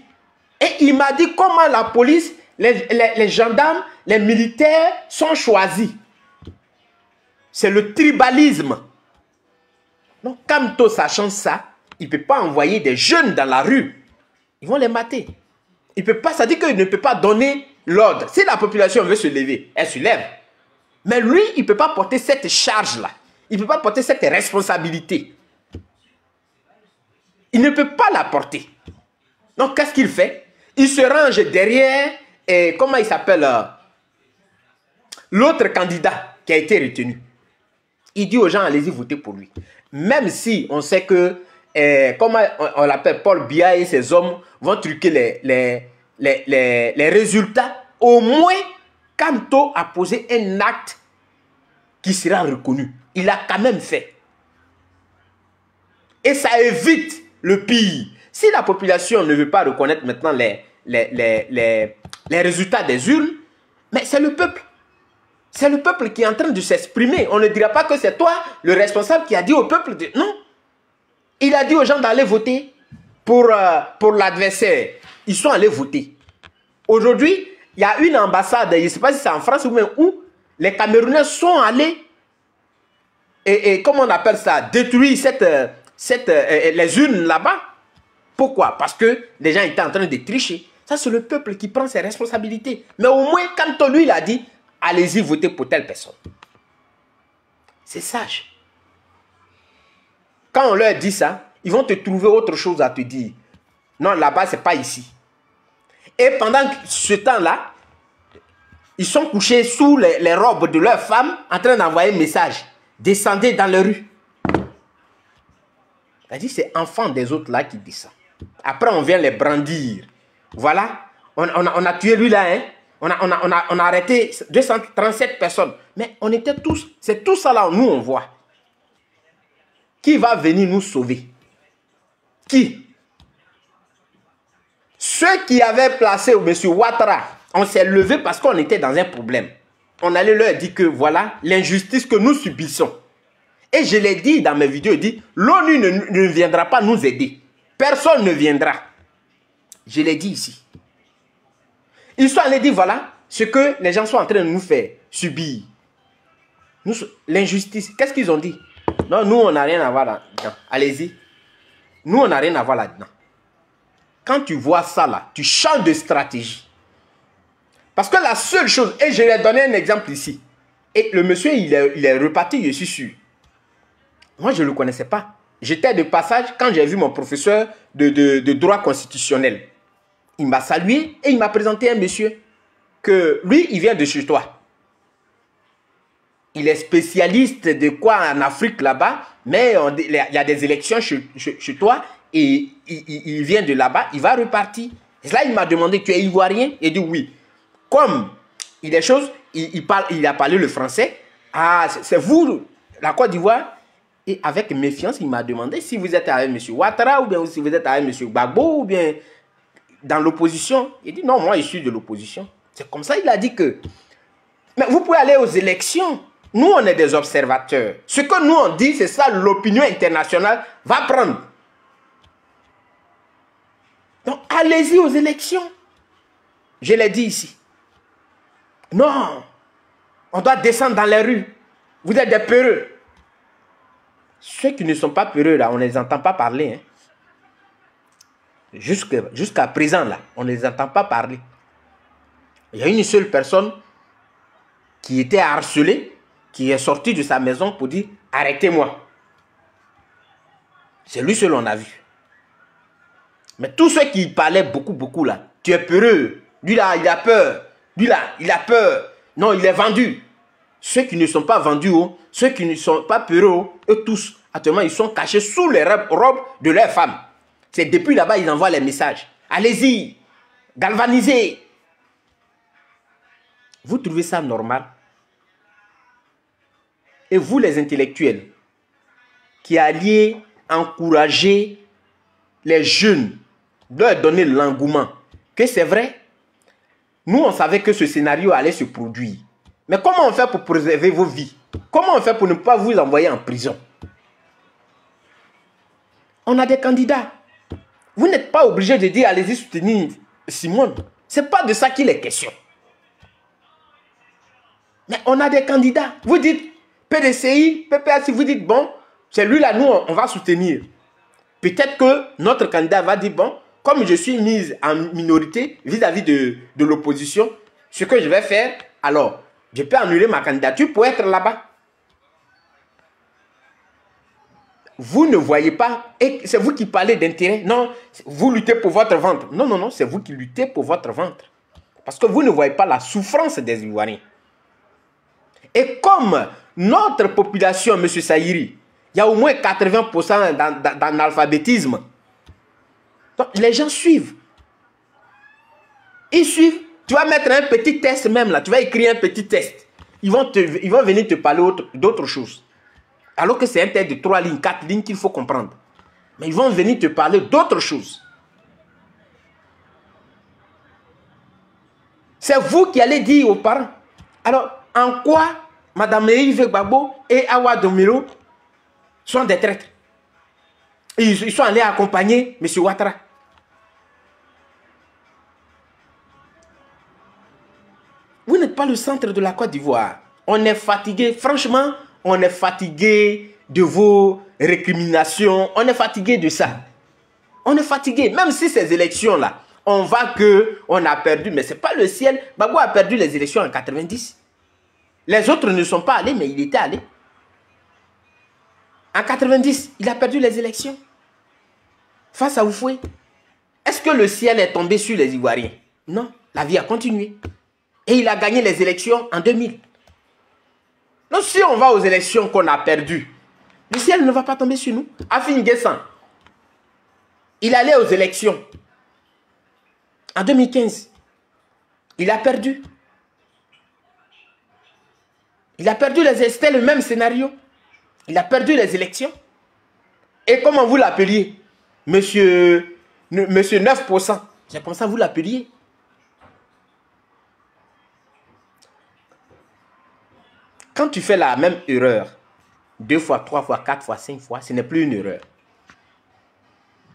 Et il m'a dit comment la police, les gendarmes, les militaires sont choisis. C'est le tribalisme. Donc, Kamto, sachant ça, il ne peut pas envoyer des jeunes dans la rue. Ils vont les mater. Il peut pas, ça dit qu'il ne peut pas donner l'ordre. Si la population veut se lever, elle se lève. Mais lui, il ne peut pas porter cette charge-là. Il ne peut pas porter cette responsabilité. Il ne peut pas la porter. Donc, qu'est-ce qu'il fait? Il se range derrière, comment il s'appelle, l'autre candidat qui a été retenu. Il dit aux gens, allez-y voter pour lui. Même si on sait que, comment on l'appelle, Paul Biya et ses hommes vont truquer les résultats, au moins, Kamto a posé un acte qui sera reconnu. Il a quand même fait. Et ça évite le pire. Si la population ne veut pas reconnaître maintenant les résultats des urnes, mais c'est le peuple. C'est le peuple qui est en train de s'exprimer. On ne dira pas que c'est toi, le responsable, qui a dit au peuple de... Non. Il a dit aux gens d'aller voter pour l'adversaire. Ils sont allés voter. Aujourd'hui, il y a une ambassade, je ne sais pas si c'est en France ou même où, les Camerounais sont allés, et comment on appelle ça, détruire les urnes là-bas. Pourquoi? Parce que les gens étaient en train de tricher. Ça, c'est le peuple qui prend ses responsabilités. Mais au moins, quand lui, il a dit, allez-y voter pour telle personne. C'est sage. Quand on leur dit ça, ils vont te trouver autre chose à te dire. Non, là-bas, ce n'est pas ici. Et pendant ce temps-là, ils sont couchés sous les robes de leurs femmes en train d'envoyer un message. Descendez dans les rues. C'est-à-dire, c'est enfant des autres là qui dit ça. Après, on vient les brandir. Voilà, on a tué lui là, hein. On a arrêté 237 personnes. Mais on était tous, c'est tout ça là, nous on voit. Qui va venir nous sauver? Qui? Ceux qui avaient placé M. Ouattara, on s'est levé parce qu'on était dans un problème. On allait leur dire que voilà l'injustice que nous subissons. Et je l'ai dit dans mes vidéos, l'ONU ne viendra pas nous aider. Personne ne viendra. Je l'ai dit ici. Ils sont allés dire voilà ce que les gens sont en train de nous faire subir. L'injustice. Qu'est-ce qu'ils ont dit? Non, nous on n'a rien à voir là-dedans. Allez-y. Nous on n'a rien à voir là-dedans. Quand tu vois ça là, tu changes de stratégie. Parce que la seule chose, et je lui ai donné un exemple ici, et le monsieur il est reparti, je suis sûr. Moi je ne le connaissais pas. J'étais de passage quand j'ai vu mon professeur de droit constitutionnel. Il m'a salué et il m'a présenté un monsieur que lui il vient de chez toi. Il est spécialiste de quoi en Afrique là-bas, mais il y a des élections chez toi et il vient de là-bas, il va repartir. Et là, il m'a demandé, tu es ivoirien? Il dit oui. Comme il des choses, il a parlé le français. Ah, c'est vous, la Côte d'Ivoire? Et avec méfiance, il m'a demandé si vous êtes avec M. Ouattara ou bien si vous êtes avec M. Gbagbo ou bien dans l'opposition. Il dit non, moi je suis de l'opposition. C'est comme ça, il a dit que... Mais vous pouvez aller aux élections. Nous, on est des observateurs. Ce que nous, on dit, c'est ça, l'opinion internationale va prendre. Donc, allez-y aux élections. Je l'ai dit ici. Non. On doit descendre dans les rues. Vous êtes des peureux. Ceux qui ne sont pas peureux, là, on ne les entend pas parler. Hein. Jusqu'à présent, là, on ne les entend pas parler. Il y a une seule personne qui était harcelée, qui est sorti de sa maison pour dire « Arrêtez-moi ». C'est lui seul on a vu. Mais tous ceux qui parlaient beaucoup là, tu es peureux. Lui là, il a peur. Lui là, il a peur. Non, il est vendu. Ceux qui ne sont pas vendus, ceux qui ne sont pas peureux, eux tous, actuellement, ils sont cachés sous les robes de leurs femmes. C'est depuis là-bas, ils envoient les messages. Allez-y, galvanisez. Vous trouvez ça normal? Et vous, les intellectuels, qui alliez encourager les jeunes, leur donner l'engouement, que c'est vrai, nous, on savait que ce scénario allait se produire. Mais comment on fait pour préserver vos vies? Comment on fait pour ne pas vous envoyer en prison? On a des candidats. Vous n'êtes pas obligé de dire allez-y soutenir Simone. Ce n'est pas de ça qu'il est question. Mais on a des candidats. Vous dites PDCI, PPA, si vous dites bon, c'est lui là, nous on va soutenir. Peut-être que notre candidat va dire bon, comme je suis mise en minorité vis-à-vis de l'opposition, ce que je vais faire, alors, je peux annuler ma candidature pour être là-bas. Vous ne voyez pas, et c'est vous qui parlez d'intérêt. Non, vous luttez pour votre ventre. Non, non, non, c'est vous qui luttez pour votre ventre. Parce que vous ne voyez pas la souffrance des Ivoiriens. Et comme notre population, M. Saïri, il y a au moins 80% d'analphabétisme. Donc, les gens suivent. Ils suivent. Tu vas mettre un petit test même là. Tu vas écrire un petit test. Ils vont venir te parler d'autre chose. Alors que c'est un test de 3 lignes, 4 lignes qu'il faut comprendre. Mais ils vont venir te parler d'autre chose. C'est vous qui allez dire aux parents. Alors, en quoi Mme Yves Gbagbo et Awa Domiro sont des traîtres? Ils sont allés accompagner M. Ouattara. Vous n'êtes pas le centre de la Côte d'Ivoire. On est fatigué. Franchement, on est fatigué de vos récriminations. On est fatigué de ça. On est fatigué. Même si ces élections-là, on voit qu'on a perdu. Mais ce n'est pas le ciel. Gbagbo a perdu les élections en 90. Les autres ne sont pas allés, mais il était allé. En 90, il a perdu les élections. Face à Oufoué. Est-ce que le ciel est tombé sur les Ivoiriens? Non. La vie a continué. Et il a gagné les élections en 2000. Donc si on va aux élections qu'on a perdues, le ciel ne va pas tomber sur nous. Afin Guessan, il allait aux élections en 2015. Il a perdu. Il a perdu c'était le même scénario. Il a perdu les élections. Et comment vous l'appeliez? Monsieur 9%. C'est comme ça que vous l'appeliez. Quand tu fais la même erreur, 2 fois, 3 fois, 4 fois, 5 fois, ce n'est plus une erreur.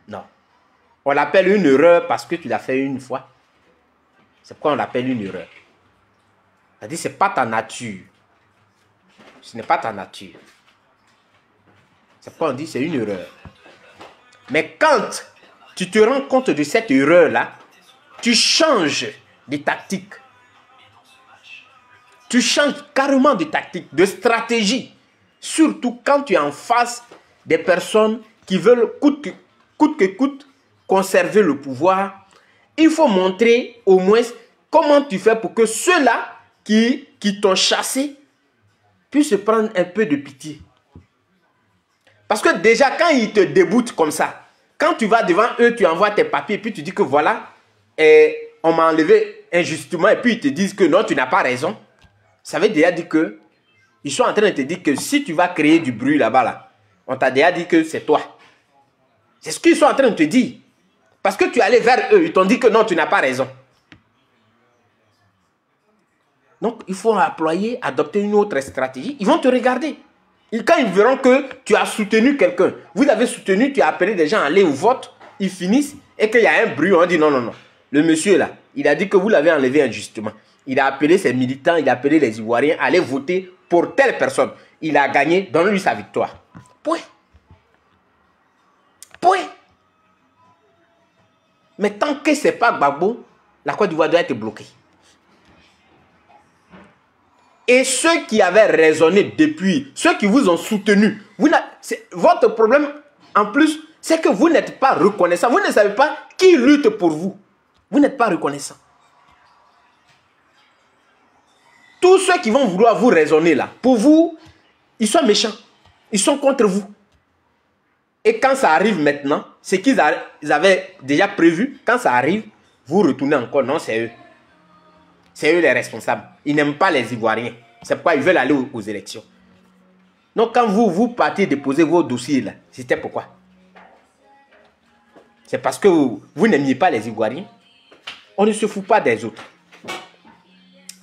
Non. On l'appelle une erreur parce que tu l'as fait une fois. C'est pourquoi on l'appelle une erreur. C'est-à-dire que ce n'est pas ta nature. Ce n'est pas ta nature. C'est pourquoi on dit que c'est une erreur. Mais quand tu te rends compte de cette erreur-là, tu changes de tactique. Tu changes carrément de tactique, de stratégie. Surtout quand tu es en face des personnes qui veulent coûte que coûte conserver le pouvoir. Il faut montrer au moins comment tu fais pour que ceux-là qui t'ont chassé puissent se prendre un peu de pitié. Parce que déjà, quand ils te déboutent comme ça, quand tu vas devant eux, tu envoies tes papiers et puis tu dis que voilà, on m'a enlevé injustement et puis ils te disent que non, tu n'as pas raison. Ça veut déjà dire que ils sont en train de te dire que si tu vas créer du bruit là-bas, là, on t'a déjà dit que c'est toi. C'est ce qu'ils sont en train de te dire. Parce que tu es allé vers eux, ils t'ont dit que non, tu n'as pas raison. Donc, il faut adopter une autre stratégie. Ils vont te regarder. Et quand ils verront que tu as soutenu quelqu'un, vous avez soutenu, tu as appelé des gens à aller au vote, ils finissent et qu'il y a un bruit, on dit non, non, non. Le monsieur là, il a dit que vous l'avez enlevé injustement. Il a appelé ses militants, il a appelé les Ivoiriens à aller voter pour telle personne. Il a gagné, donne-lui sa victoire. Point. Point. Mais tant que ce n'est pas Gbagbo, la Côte d'Ivoire doit être bloquée. Et ceux qui avaient raisonné depuis, ceux qui vous ont soutenu, votre problème en plus, c'est que vous n'êtes pas reconnaissant. Vous ne savez pas qui lutte pour vous. Vous n'êtes pas reconnaissant. Tous ceux qui vont vouloir vous raisonner là, pour vous, ils sont méchants. Ils sont contre vous. Et quand ça arrive maintenant, ce qu'ils avaient déjà prévu, quand ça arrive, vous retournez encore. Non, c'est eux. C'est eux les responsables. Ils n'aiment pas les Ivoiriens. C'est pourquoi ils veulent aller aux élections. Donc quand vous partez déposer vos dossiers là, c'était pourquoi? C'est parce que vous n'aimiez pas les Ivoiriens. On ne se fout pas des autres.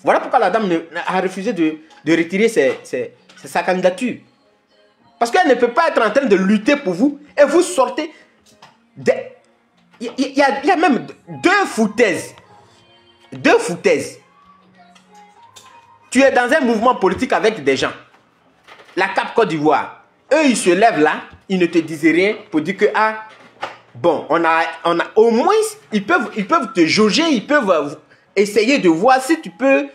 Voilà pourquoi la dame a refusé de retirer sa candidature. Parce qu'elle ne peut pas être en train de lutter pour vous et vous sortez... Il y a même deux foutaises. Deux foutaises. Tu es dans un mouvement politique avec des gens. La CAP Côte d'Ivoire. Eux, ils se lèvent là, ils ne te disent rien pour dire que, ah, bon, on a au moins, ils peuvent te jauger, ils peuvent essayer de voir si tu peux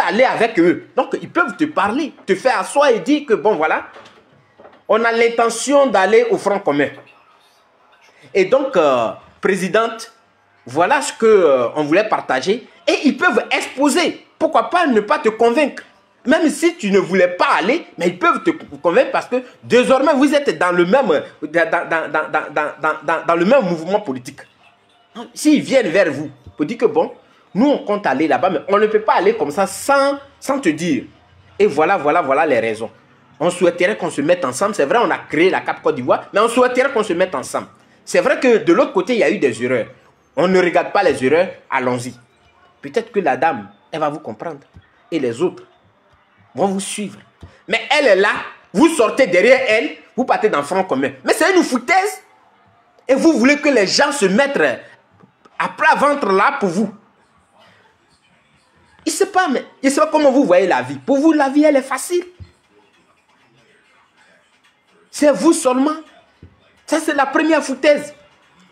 aller avec eux. Donc, ils peuvent te parler, te faire asseoir et dire que, bon, voilà, on a l'intention d'aller au front commun. Et donc, présidente, voilà ce qu'on voulait partager. Et ils peuvent exposer. Pourquoi pas ne pas te convaincre? Même si tu ne voulais pas aller, mais ils peuvent te convaincre parce que désormais, vous êtes dans le même, dans le même mouvement politique. S'ils viennent vers vous pour dire que bon, nous on compte aller là-bas, mais on ne peut pas aller comme ça sans te dire. Et voilà les raisons. On souhaiterait qu'on se mette ensemble. C'est vrai, on a créé la CAP Côte d'Ivoire, mais on souhaiterait qu'on se mette ensemble. C'est vrai que de l'autre côté, il y a eu des erreurs. On ne regarde pas les erreurs, allons-y. Peut-être que la dame, elle va vous comprendre. Et les autres vont vous suivre. Mais elle est là, vous sortez derrière elle, vous partez dans le front commun. Mais c'est une foutaise. Et vous voulez que les gens se mettent à plat ventre là pour vous. Je ne sais pas, mais je ne sais pas comment vous voyez la vie. Pour vous, la vie, elle est facile. C'est vous seulement. Ça, c'est la première foutaise.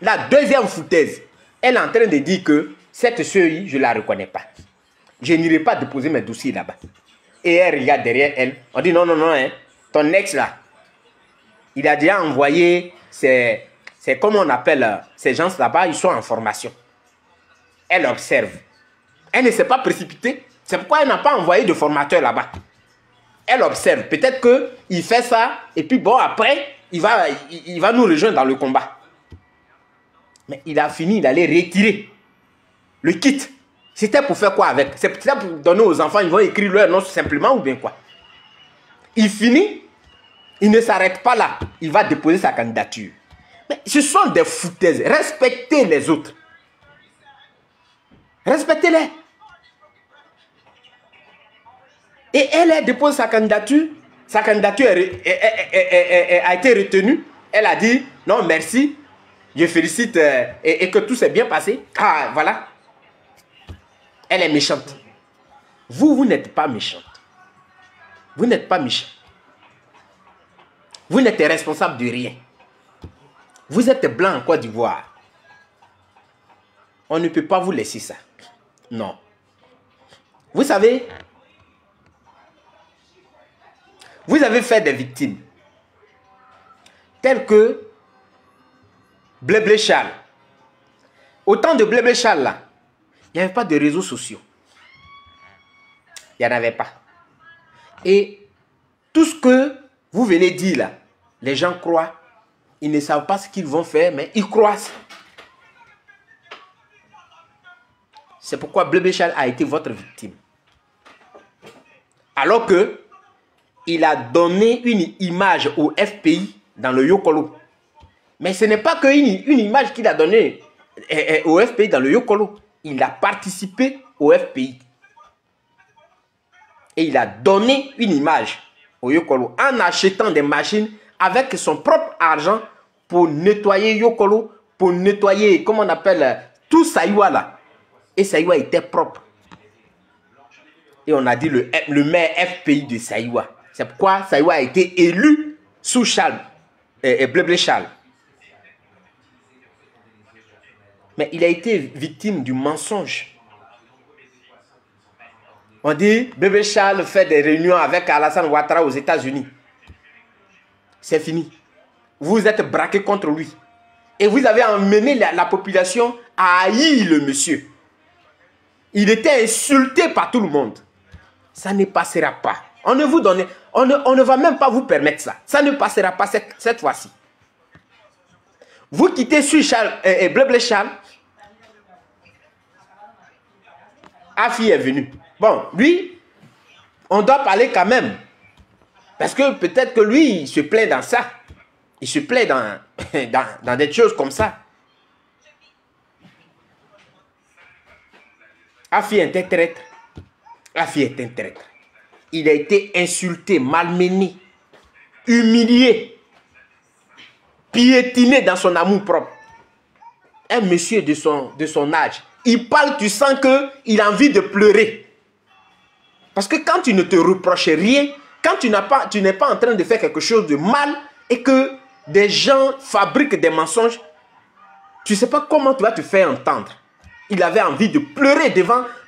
La deuxième foutaise, elle est en train de dire que cette CEI, je ne la reconnais pas. Je n'irai pas déposer mes dossiers là-bas. Et elle regarde derrière elle. On dit non, non, non, hein, ton ex là, il a déjà envoyé c'est comme on appelle ces gens là-bas, ils sont en formation. Elle observe. Elle ne s'est pas précipitée. C'est pourquoi elle n'a pas envoyé de formateur là-bas. Elle observe. Peut-être qu'il fait ça et puis bon, après, il va nous rejoindre dans le combat. Mais il a fini, il allait retirer le kit. C'était pour faire quoi avec? C'est peut-être pour donner aux enfants, ils vont écrire leur nom simplement ou bien quoi? Il finit, il ne s'arrête pas là. Il va déposer sa candidature. Mais ce sont des foutaises. Respectez les autres. Respectez-les. Et elle dépose sa candidature. Sa candidature a été retenue. Elle a dit non, merci. Je félicite et que tout s'est bien passé. Ah, voilà. Elle est méchante. Vous n'êtes pas méchante. Vous n'êtes pas méchant. Vous n'êtes responsable de rien. Vous êtes blanc en Côte d'Ivoire. On ne peut pas vous laisser ça. Non. Vous savez, vous avez fait des victimes. Telles que Blé Charles. Au temps de Blé Charles, là, il n'y avait pas de réseaux sociaux. Il n'y en avait pas. Et tout ce que vous venez dire là, les gens croient. Ils ne savent pas ce qu'ils vont faire, mais ils croient. C'est pourquoi Blé Charles a été votre victime. Alors que il a donné une image au FPI dans le Yokolo. Mais ce n'est pas qu'une image qu'il a donnée au FPI dans le Yokolo. Il a participé au FPI. Et il a donné une image au Yokolo en achetant des machines avec son propre argent pour nettoyer Yokolo, pour nettoyer, comment on appelle, tout Saïwa là. Et Saïwa était propre. Et on a dit le maire FPI de Saïwa. C'est pourquoi Saïwa a été élu sous Charles, Blé Charles. Mais il a été victime du mensonge. On dit, Blé Charles fait des réunions avec Alassane Ouattara aux États-Unis. C'est fini. Vous êtes braqué contre lui. Et vous avez emmené la population à haïr le monsieur. Il était insulté par tout le monde. Ça ne passera pas. On ne vous donne, on ne va même pas vous permettre ça. Ça ne passera pas cette fois-ci. Vous quittez sur Charles, Blé Charles. Afi est venu. Bon, lui, on doit parler quand même. Parce que peut-être que lui, il se plaît dans ça. Il se plaît dans des choses comme ça. Afi est un traître. Afi est un traître. Il a été insulté, malmené, humilié, piétiné dans son amour propre. Un monsieur de son âge, il parle, tu sens qu'il a envie de pleurer. Parce que quand tu ne te reproches rien, quand tu n'es pas en train de faire quelque chose de mal et que des gens fabriquent des mensonges, tu ne sais pas comment tu vas te faire entendre. Il avait envie de pleurer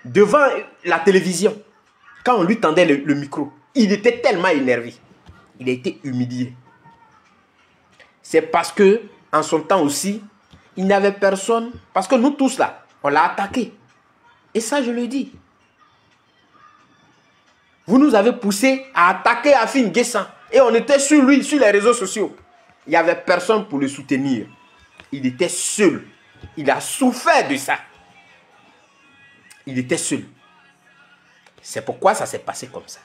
devant la télévision. Quand on lui tendait le micro, il était tellement énervé. Il a été humilié. C'est parce que, en son temps aussi, il n'avait personne. Parce que nous tous là, on l'a attaqué. Et ça, je le dis. Vous nous avez poussé à attaquer Afi N'Guessan. Et on était sur lui, sur les réseaux sociaux. Il n'y avait personne pour le soutenir. Il était seul. Il a souffert de ça. Il était seul. C'est pourquoi ça s'est passé comme ça.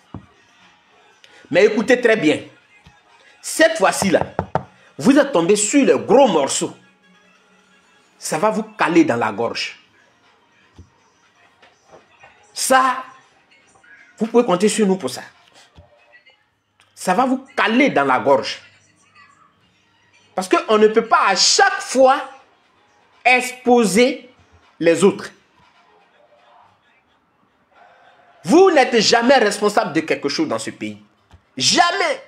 Mais écoutez très bien. Cette fois-ci là, vous êtes tombé sur le gros morceau. Ça va vous caler dans la gorge. Ça, vous pouvez compter sur nous pour ça. Ça va vous caler dans la gorge. Parce qu'on ne peut pas à chaque fois exposer les autres. Vous n'êtes jamais responsable de quelque chose dans ce pays. Jamais.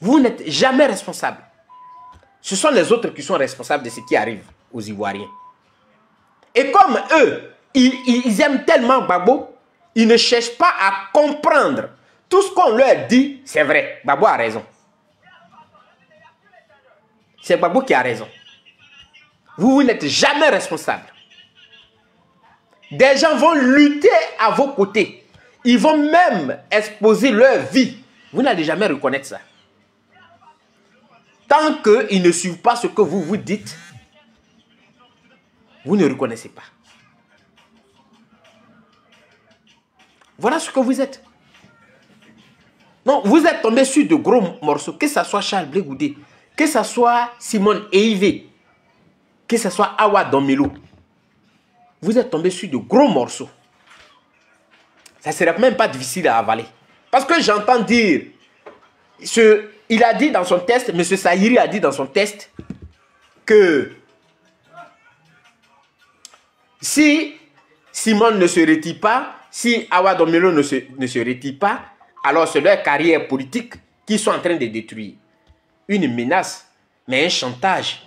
Vous n'êtes jamais responsable. Ce sont les autres qui sont responsables de ce qui arrive aux Ivoiriens. Et comme eux, ils aiment tellement Gbagbo, ils ne cherchent pas à comprendre. Tout ce qu'on leur dit, c'est vrai. Gbagbo a raison. C'est Gbagbo qui a raison. Vous n'êtes jamais responsable. Des gens vont lutter à vos côtés. Ils vont même exposer leur vie. Vous n'allez jamais reconnaître ça. Tant qu'ils ne suivent pas ce que vous vous dites, vous ne reconnaissez pas. Voilà ce que vous êtes. Non, vous êtes tombé sur de gros morceaux, que ce soit Charles Blé Goudé, que ce soit Simone Eivé, que ce soit Awa Domelo. Vous êtes tombé sur de gros morceaux. Ça ne serait même pas difficile à avaler. Parce que j'entends dire, il a dit dans son test, M. Sahiri a dit dans son test, que si Simone ne se retire pas, si Awa Domelo ne se retire pas, alors c'est leur carrière politique qu'ils sont en train de détruire. Une menace, mais un chantage.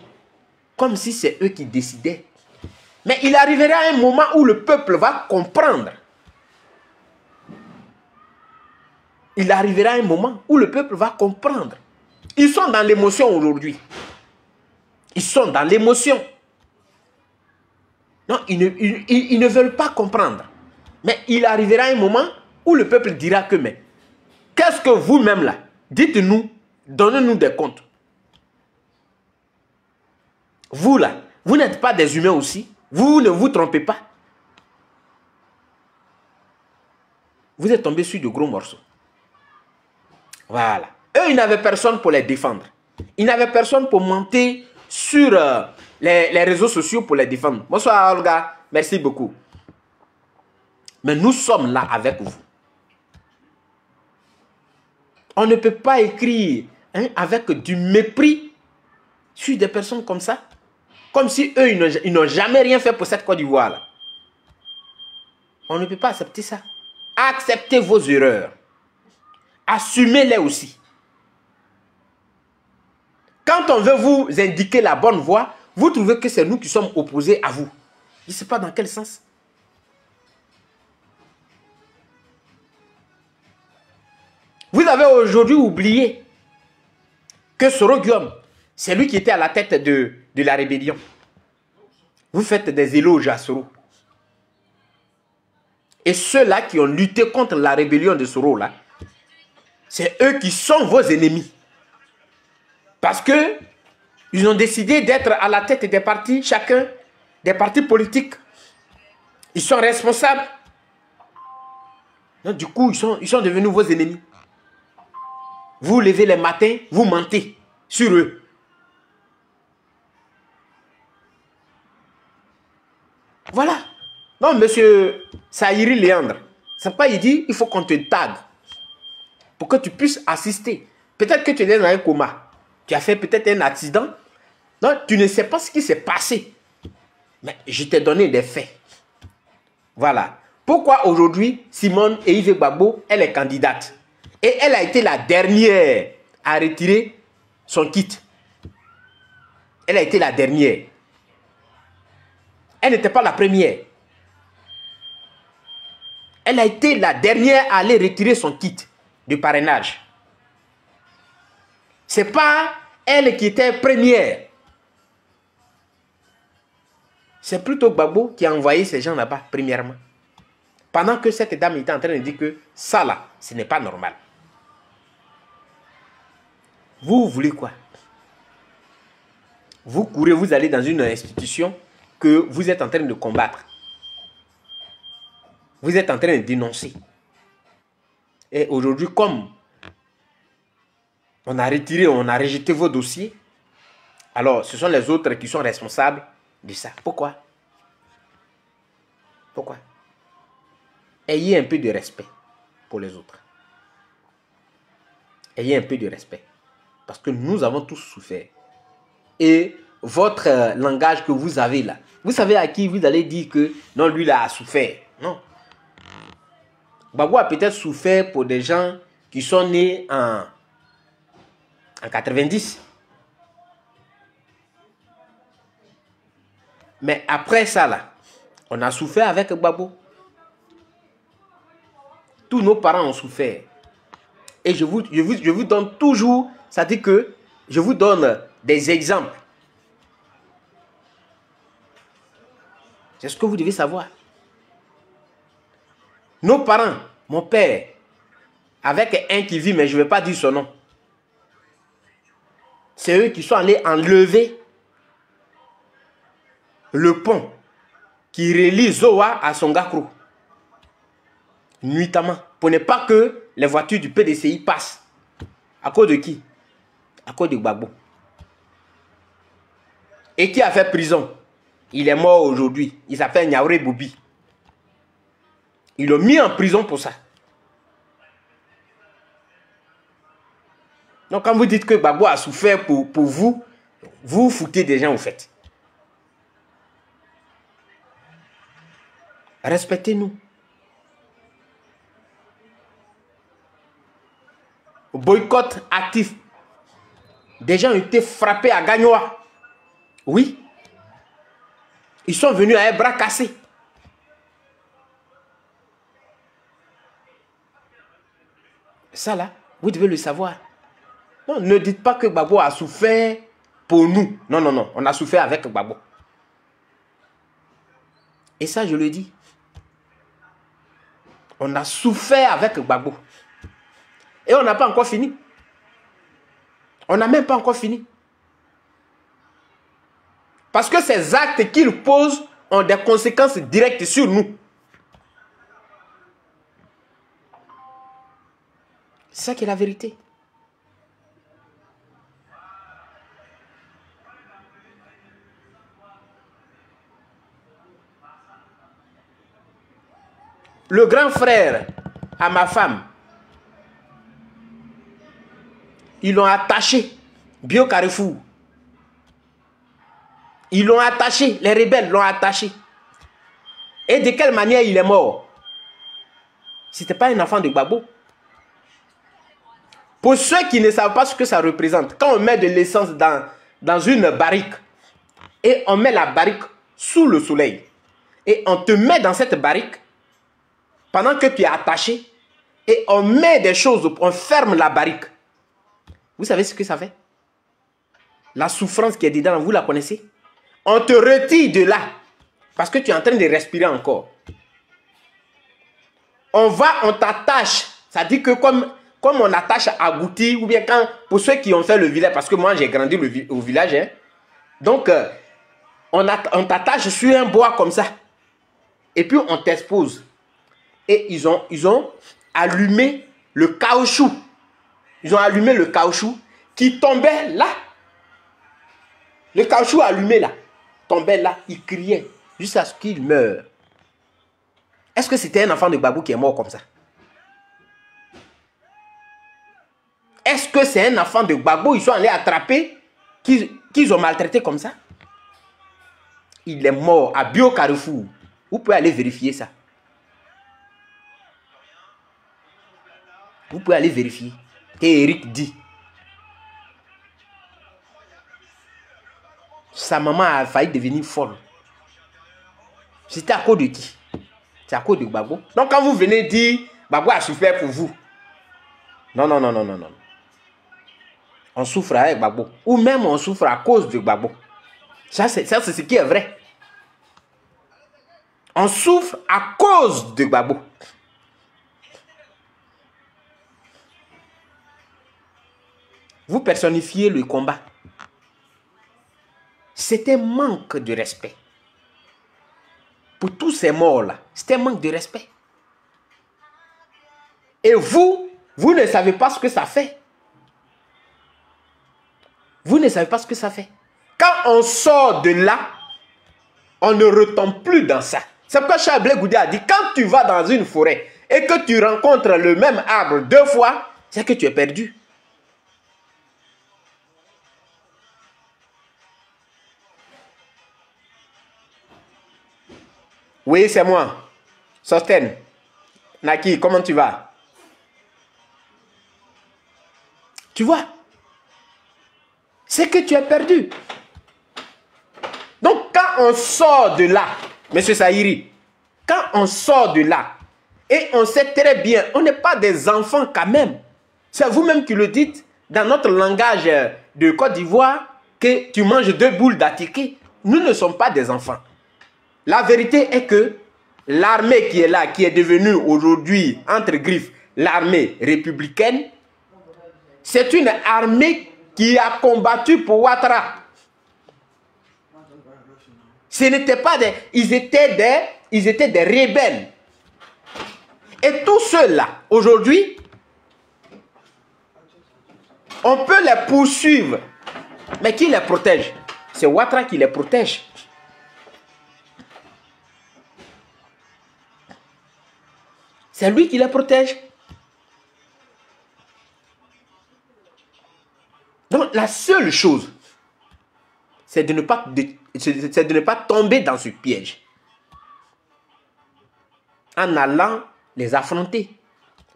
Comme si c'est eux qui décidaient. Mais il arrivera un moment où le peuple va comprendre. Il arrivera un moment où le peuple va comprendre. Ils sont dans l'émotion aujourd'hui. Ils sont dans l'émotion. Non, ils ne veulent pas comprendre. Mais il arrivera un moment où le peuple dira que, mais, qu'est-ce que vous-même là, dites-nous, donnez-nous des comptes. Vous là, vous n'êtes pas des humains aussi. Vous ne vous trompez pas. Vous êtes tombés sur de gros morceaux. Voilà. Eux, ils n'avaient personne pour les défendre. Ils n'avaient personne pour monter sur les réseaux sociaux pour les défendre. Bonsoir Olga, merci beaucoup. Mais nous sommes là avec vous. On ne peut pas écrire avec du mépris sur des personnes comme ça. Comme si eux, ils n'ont jamais rien fait pour cette Côte d'Ivoire là. On ne peut pas accepter ça. Acceptez vos erreurs. Assumez-les aussi. Quand on veut vous indiquer la bonne voie, vous trouvez que c'est nous qui sommes opposés à vous. Je ne sais pas dans quel sens. Vous avez aujourd'hui oublié que Soro Guillaume, c'est lui qui était à la tête de la rébellion. Vous faites des éloges à Soro. Et ceux-là qui ont lutté contre la rébellion de Soro, là, c'est eux qui sont vos ennemis. Parce que ils ont décidé d'être à la tête des partis, chacun des partis politiques. Ils sont responsables. Donc, du coup, ils sont devenus vos ennemis. Vous levez les matins, vous mentez sur eux. Voilà. Non, monsieur Sahiri Léandre, c'est pas, il dit, il faut qu'on te tague pour que tu puisses assister. Peut-être que tu es dans un coma. Tu as fait peut-être un accident. Non, tu ne sais pas ce qui s'est passé. Mais je t'ai donné des faits. Voilà. Pourquoi aujourd'hui, Simone Eivé Gbagbo, elle est candidate. Et elle a été la dernière à retirer son kit. Elle a été la dernière. Elle n'était pas la première. Elle a été la dernière à aller retirer son kit de parrainage. Ce n'est pas elle qui était première. C'est plutôt Gbagbo qui a envoyé ces gens là-bas, premièrement. Pendant que cette dame était en train de dire que ça là, ce n'est pas normal. Vous voulez quoi? Vous courez, vous allez dans une institution que vous êtes en train de combattre. Vous êtes en train de dénoncer. Et aujourd'hui, comme on a retiré, on a rejeté vos dossiers, alors ce sont les autres qui sont responsables de ça. Pourquoi? Pourquoi? Ayez un peu de respect pour les autres. Ayez un peu de respect. Parce que nous avons tous souffert. Et votre langage que vous avez là, vous savez à qui vous allez dire que non, lui là a souffert. Non. Gbagbo a peut-être souffert pour des gens qui sont nés en 90. Mais après ça là, on a souffert avec Gbagbo. Tous nos parents ont souffert. Et je vous donne toujours, ça dit que je vous donne des exemples. C'est ce que vous devez savoir. Nos parents, mon père, avec un qui vit, mais je ne vais pas dire son nom. C'est eux qui sont allés enlever le pont qui relie Zoa à Songakro. nuitamment, pour ne pas que les voitures du PDCI passent. À cause de qui? À cause de Gbagbo. Et qui a fait prison? Il est mort aujourd'hui. Il s'appelle Niaouré Boubi. Ils l'ont mis en prison pour ça. Donc quand vous dites que Gbagbo a souffert pour vous, vous foutez des gens au fait. Respectez-nous. Boycott actif. Des gens ont été frappés à Gagnoa. Oui. Ils sont venus à un bras cassé. Ça là, vous devez le savoir. Non, ne dites pas que Gbagbo a souffert pour nous. Non, non, non. On a souffert avec Gbagbo. Et ça, je le dis. On a souffert avec Gbagbo. Et on n'a pas encore fini. On n'a même pas encore fini. Parce que ces actes qu'il pose ont des conséquences directes sur nous. C'est ça qui est la vérité. Le grand frère à ma femme, ils l'ont attaché, Bio Carrefour. Ils l'ont attaché, les rebelles l'ont attaché. Et de quelle manière il est mort? C'était pas un enfant de Gbagbo. Pour ceux qui ne savent pas ce que ça représente, quand on met de l'essence dans une barrique, et on met la barrique sous le soleil, et on te met dans cette barrique, pendant que tu es attaché, et on met des choses, on ferme la barrique. Vous savez ce que ça fait? La souffrance qui est dedans, vous la connaissez? On te retire de là, parce que tu es en train de respirer encore. On t'attache, ça dit que comme on attache à Gouti, ou bien quand, pour ceux qui ont fait le village, parce que moi j'ai grandi au village, hein, donc on t'attache sur un bois comme ça, et puis on t'expose. Et ils ont allumé le caoutchouc. Ils ont allumé le caoutchouc qui tombait là. Le caoutchouc allumé là, tombait là, il criait jusqu'à ce qu'il meure. Est-ce que c'était un enfant de Gbagbo qui est mort comme ça? Est-ce que c'est un enfant de Gbagbo, ils sont allés attraper, qu'ils ont maltraité comme ça? Il est mort à Bio Carrefour. Vous pouvez aller vérifier ça. Vous pouvez aller vérifier. Et Eric dit. Sa maman a failli devenir folle. C'était à cause de qui? C'est à cause de Gbagbo. Donc quand vous venez dire Gbagbo a souffert pour vous. Non, non, non, non, non, non. On souffre avec Gbagbo. Ou même on souffre à cause de Gbagbo. Ça, c'est ce qui est vrai. On souffre à cause de Gbagbo. Vous personnifiez le combat. C'était un manque de respect. Pour tous ces morts-là, c'était un manque de respect. Et vous ne savez pas ce que ça fait. Vous ne savez pas ce que ça fait. Quand on sort de là, on ne retombe plus dans ça. C'est pourquoi Charles Blé Goudé a dit, quand tu vas dans une forêt et que tu rencontres le même arbre 2 fois, c'est que tu es perdu. Oui, c'est moi. Sosten. Naki, comment tu vas? Tu vois? C'est que tu es perdu. Donc, quand on sort de là, Monsieur Saïri, quand on sort de là, et on sait très bien, on n'est pas des enfants quand même. C'est vous-même qui le dites dans notre langage de Côte d'Ivoire, que tu manges 2 boules d'attiqué. Nous ne sommes pas des enfants. La vérité est que l'armée qui est là, qui est devenue aujourd'hui, entre griffes, l'armée républicaine, c'est une armée qui a combattu pour Ouattara. Ce n'était pas des... Ils étaient des rebelles. Et tous ceux-là, aujourd'hui, on peut les poursuivre. Mais qui les protège? C'est Ouattara qui les protège. C'est lui qui les protège. Donc la seule chose, c'est de ne pas tomber dans ce piège. En allant les affronter.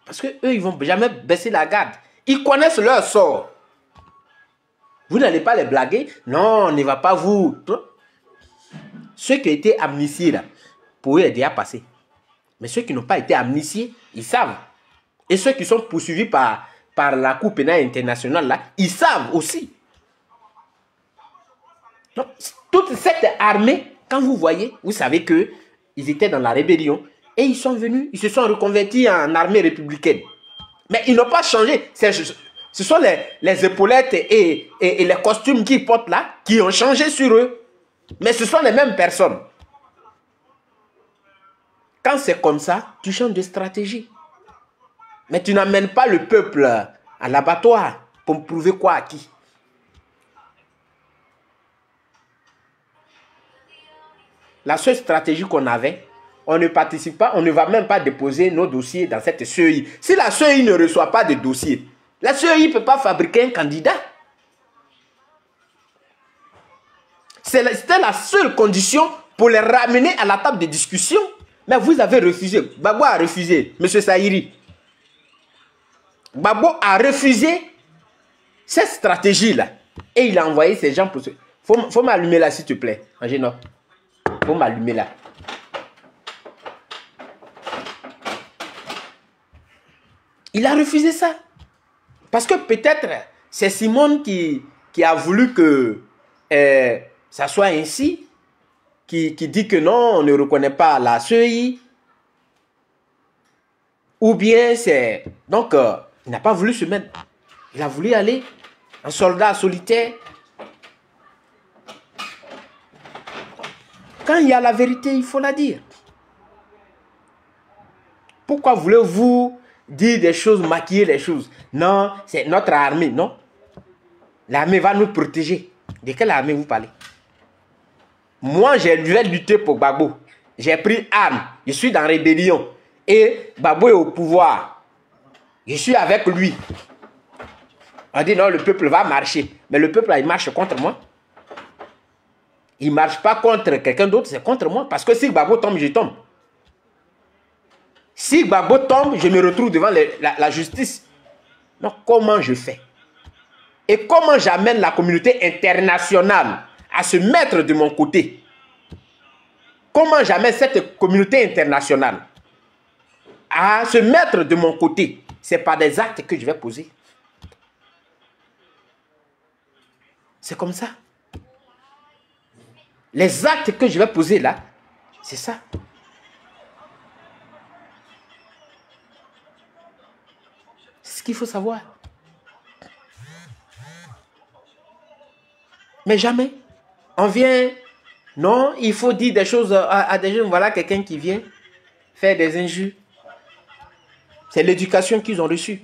Parce qu'eux, ils ne vont jamais baisser la garde. Ils connaissent leur sort. Vous n'allez pas les blaguer. Non, on ne va pas vous. Ceux qui ont été amnistiés, là, pour eux, est déjà passé. Mais ceux qui n'ont pas été amnistiés, ils savent. Et ceux qui sont poursuivis par la Cour pénale internationale, là, ils savent aussi. Donc, toute cette armée, quand vous voyez, vous savez qu'ils étaient dans la rébellion et ils sont venus, ils se sont reconvertis en armée républicaine. Mais ils n'ont pas changé. Ce sont les épaulettes et les costumes qu'ils portent là qui ont changé sur eux. Mais ce sont les mêmes personnes. Quand c'est comme ça, tu changes de stratégie. Mais tu n'amènes pas le peuple à l'abattoir pour prouver quoi à qui. La seule stratégie qu'on avait, on ne participe pas, on ne va même pas déposer nos dossiers dans cette CEI. Si la CEI ne reçoit pas de dossier, la CEI ne peut pas fabriquer un candidat. C'était la seule condition pour les ramener à la table de discussion. Mais vous avez refusé. Gbagbo a refusé, M. Sahiri. Gbagbo a refusé cette stratégie-là. Et il a envoyé ces gens pour se... Faut m'allumer là, s'il te plaît, Angéno. Faut m'allumer là. Il a refusé ça. Parce que peut-être c'est Simone qui a voulu que ça soit ainsi. Qui dit que non, on ne reconnaît pas la CEI. Ou bien c'est... Donc, il n'a pas voulu se mettre. Il a voulu aller en soldat solitaire. Quand il y a la vérité, il faut la dire. Pourquoi voulez-vous dire des choses, maquiller les choses? Non, c'est notre armée, non? L'armée va nous protéger. De quelle armée vous parlez? Moi, j'ai lutté pour Gbagbo. J'ai pris arme. Je suis dans la rébellion. Et Gbagbo est au pouvoir. Je suis avec lui. On dit non, le peuple va marcher. Mais le peuple, il marche contre moi. Il ne marche pas contre quelqu'un d'autre, c'est contre moi. Parce que si Gbagbo tombe, je tombe. Si Gbagbo tombe, je me retrouve devant la justice. Donc, comment je fais? Et comment j'amène la communauté internationale à se mettre de mon côté? Comment j'amène cette communauté internationale à se mettre de mon côté? C'est par des actes que je vais poser. C'est comme ça. Les actes que je vais poser là, c'est ça. C'est ce qu'il faut savoir. Mais jamais. On vient, non, il faut dire des choses à des jeunes. Voilà quelqu'un qui vient faire des injures. C'est l'éducation qu'ils ont reçue.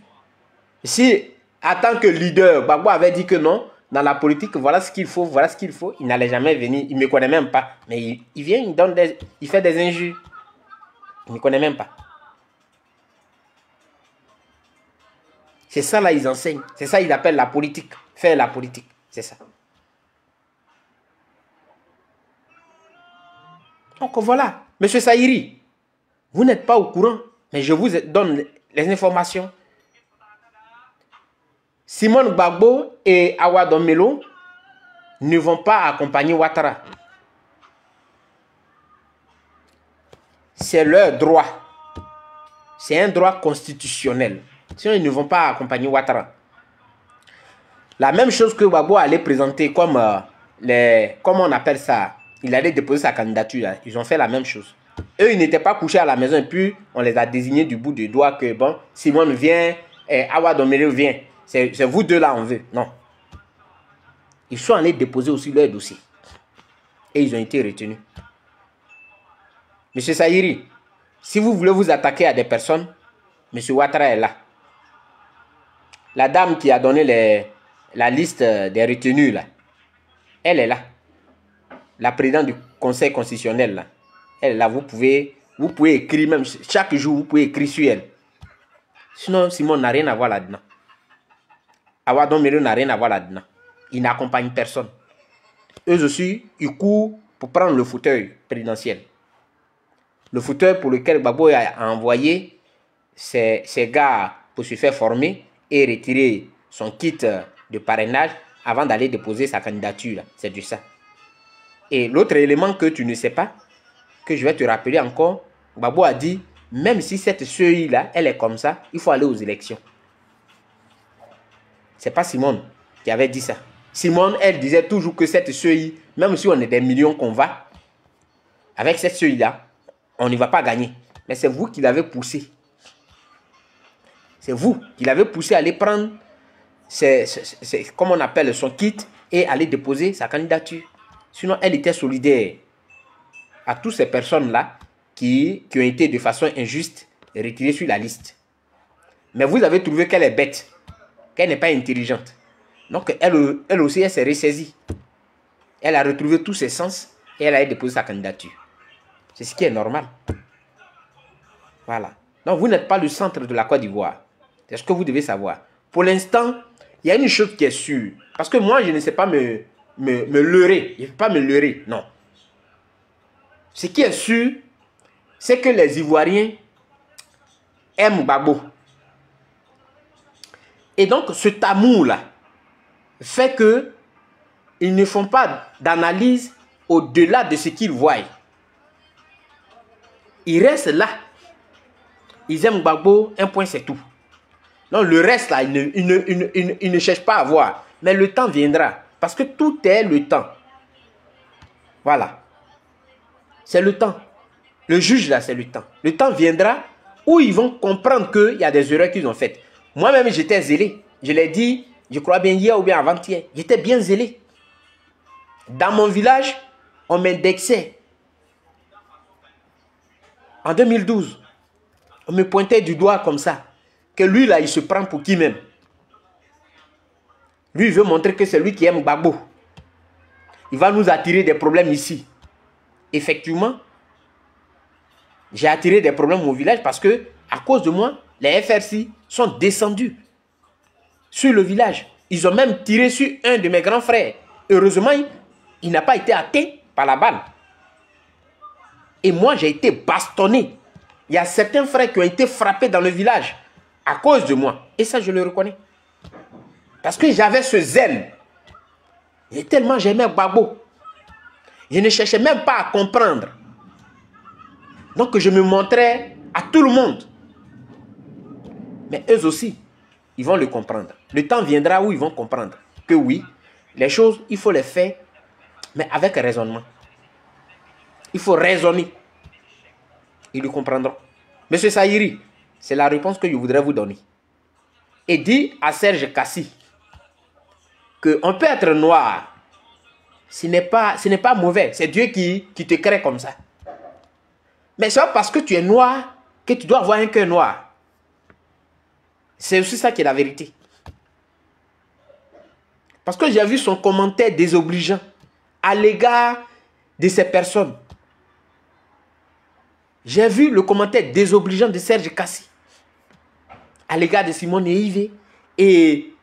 Si, en tant que leader, Gbagbo avait dit que non, dans la politique, voilà ce qu'il faut, voilà ce qu'il faut, il n'allait jamais venir. Il ne me connaît même pas. Mais il vient, il fait des injures. Il ne me connaît même pas. C'est ça là, ils enseignent. C'est ça, ils appellent la politique. Faire la politique. C'est ça. Donc voilà, Monsieur Sahiri, vous n'êtes pas au courant, mais je vous donne les informations. Simone Gbagbo et Awa Domelo ne vont pas accompagner Ouattara. C'est leur droit. C'est un droit constitutionnel. Sinon, ils ne vont pas accompagner Ouattara. La même chose que Gbagbo allait présenter comme comment on appelle ça? Il allait déposer sa candidature. Là. Ils ont fait la même chose. Eux, ils n'étaient pas couchés à la maison et puis on les a désignés du bout du doigt que bon, Simone vient, Awa Domelo vient. C'est vous deux là on veut. Non. Ils sont allés déposer aussi leur dossier. Et ils ont été retenus. Monsieur Sahiri, si vous voulez vous attaquer à des personnes, M. Ouattara est là. La dame qui a donné la liste des retenus, là, elle est là. La présidente du Conseil constitutionnel, là, elle est là. Vous pouvez écrire, même chaque jour, vous pouvez écrire sur elle. Sinon, Simon n'a rien à voir là-dedans. Awa Domelo n'a rien à voir là-dedans. Il n'accompagne personne. Eux aussi, ils courent pour prendre le fauteuil présidentiel. Le fauteuil pour lequel Gbagbo a envoyé ses gars pour se faire former et retirer son kit de parrainage avant d'aller déposer sa candidature. C'est du ça. Et l'autre élément que tu ne sais pas, que je vais te rappeler encore, Gbagbo a dit, même si cette CEI-là, elle est comme ça, il faut aller aux élections. C'est pas Simone qui avait dit ça. Simone, elle disait toujours que cette CEI, même si on est des millions qu'on va, avec cette CEI-là, on ne va pas gagner. Mais c'est vous qui l'avez poussé. C'est vous qui l'avez poussé à aller prendre, comme on appelle, son kit et aller déposer sa candidature. Sinon, elle était solidaire à toutes ces personnes-là qui ont été de façon injuste retirées sur la liste. Mais vous avez trouvé qu'elle est bête, qu'elle n'est pas intelligente. Donc, elle aussi, elle s'est ressaisie. Elle a retrouvé tous ses sens et elle a déposé sa candidature. C'est ce qui est normal. Voilà. Donc, vous n'êtes pas le centre de la Côte d'Ivoire. C'est ce que vous devez savoir. Pour l'instant, il y a une chose qui est sûre. Parce que moi, je ne sais pas me leurrer. Je ne peux pas me leurrer. Non. Ce qui est sûr, c'est que les Ivoiriens aiment Gbagbo. Et donc, cet amour-là fait que ils ne font pas d'analyse au-delà de ce qu'ils voient. Ils restent là. Ils aiment Gbagbo, un point c'est tout. Non, le reste là, ils ne cherchent pas à voir. Mais le temps viendra. Parce que tout est le temps. Voilà. C'est le temps. Le juge là, c'est le temps. Le temps viendra où ils vont comprendre qu'il y a des erreurs qu'ils ont faites. Moi-même, j'étais zélé. Je l'ai dit, je crois bien hier ou bien avant-hier. J'étais bien zélé. Dans mon village, on m'indexait. En 2012, on me pointait du doigt comme ça. Que lui, là, il se prend pour qui même? Lui, il veut montrer que c'est lui qui aime Gbagbo. Il va nous attirer des problèmes ici. Effectivement, j'ai attiré des problèmes au village parce que, à cause de moi, les FRC sont descendus sur le village. Ils ont même tiré sur un de mes grands frères. Heureusement, il n'a pas été atteint par la balle. Et moi, j'ai été bastonné. Il y a certains frères qui ont été frappés dans le village à cause de moi. Et ça, je le reconnais. Parce que j'avais ce zèle. Et tellement j'aimais Gbagbo. Je ne cherchais même pas à comprendre. Donc, je me montrais à tout le monde. Mais eux aussi, ils vont le comprendre. Le temps viendra où ils vont comprendre que oui, les choses, il faut les faire, mais avec raisonnement. Il faut raisonner. Ils le comprendront. Monsieur Saïri, c'est la réponse que je voudrais vous donner. Et dit à Serge Kassi qu'on peut être noir. Ce n'est pas mauvais. C'est Dieu qui te crée comme ça. Mais c'est pas parce que tu es noir que tu dois avoir un cœur noir. C'est aussi ça qui est la vérité. Parce que j'ai vu son commentaire désobligeant à l'égard de ces personnes. J'ai vu le commentaire désobligeant de Serge Kassi à l'égard de Simone Yves et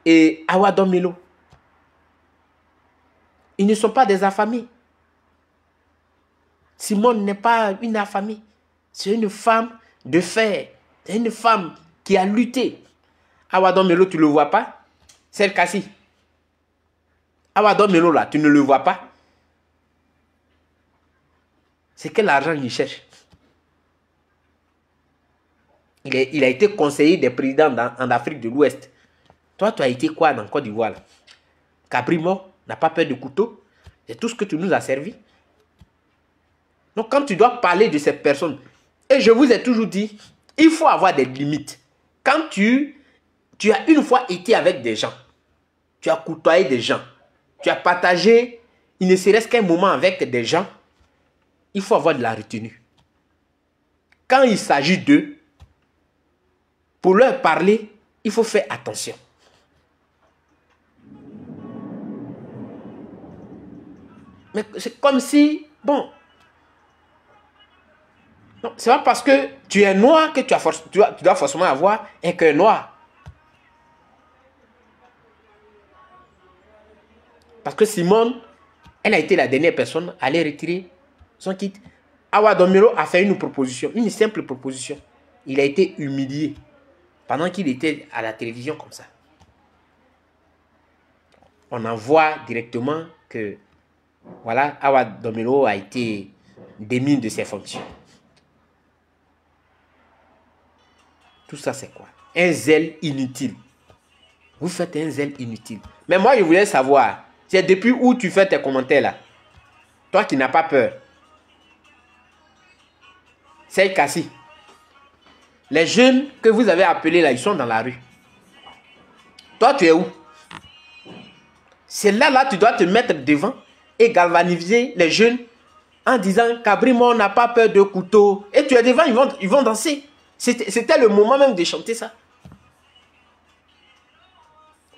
Awa Domelo. Ils ne sont pas des affamés. Simone n'est pas une affamée. C'est une femme de fer. C'est une femme qui a lutté. Awa Domelo, tu ne le vois pas? Serge Kassi. Awa Domelo, là, tu ne le vois pas? C'est quel argent il cherche? Il a été conseiller des présidents en Afrique de l'Ouest. Toi, tu as été quoi dans Côte d'Ivoire? Cabrimo n'a pas peur de couteau. C'est tout ce que tu nous as servi. Donc, quand tu dois parler de cette personne, et je vous ai toujours dit, il faut avoir des limites. Quand tu as une fois été avec des gens, tu as côtoyé des gens, tu as partagé, il ne serait-ce qu'un moment avec des gens, il faut avoir de la retenue. Quand il s'agit d'eux, pour leur parler, il faut faire attention. Mais c'est comme si, bon, c'est pas parce que tu es noir que tu dois forcément avoir un cœur noir. Parce que Simone, elle a été la dernière personne à aller retirer son kit. Awa Domiro a fait une proposition, une simple proposition. Il a été humilié pendant qu'il était à la télévision comme ça. On en voit directement que, voilà, Awa Domiro a été démis de ses fonctions. Tout ça, c'est quoi? Un zèle inutile. Vous faites un zèle inutile. Mais moi, je voulais savoir, c'est depuis où tu fais tes commentaires là? Toi qui n'as pas peur. C'est Kassi. Les jeunes que vous avez appelés là, ils sont dans la rue. Toi, tu es où? C'est là, tu dois te mettre devant et galvaniser les jeunes en disant qu'Abrimo n'a pas peur de couteau. Et tu es devant, ils vont danser. C'était le moment même de chanter ça.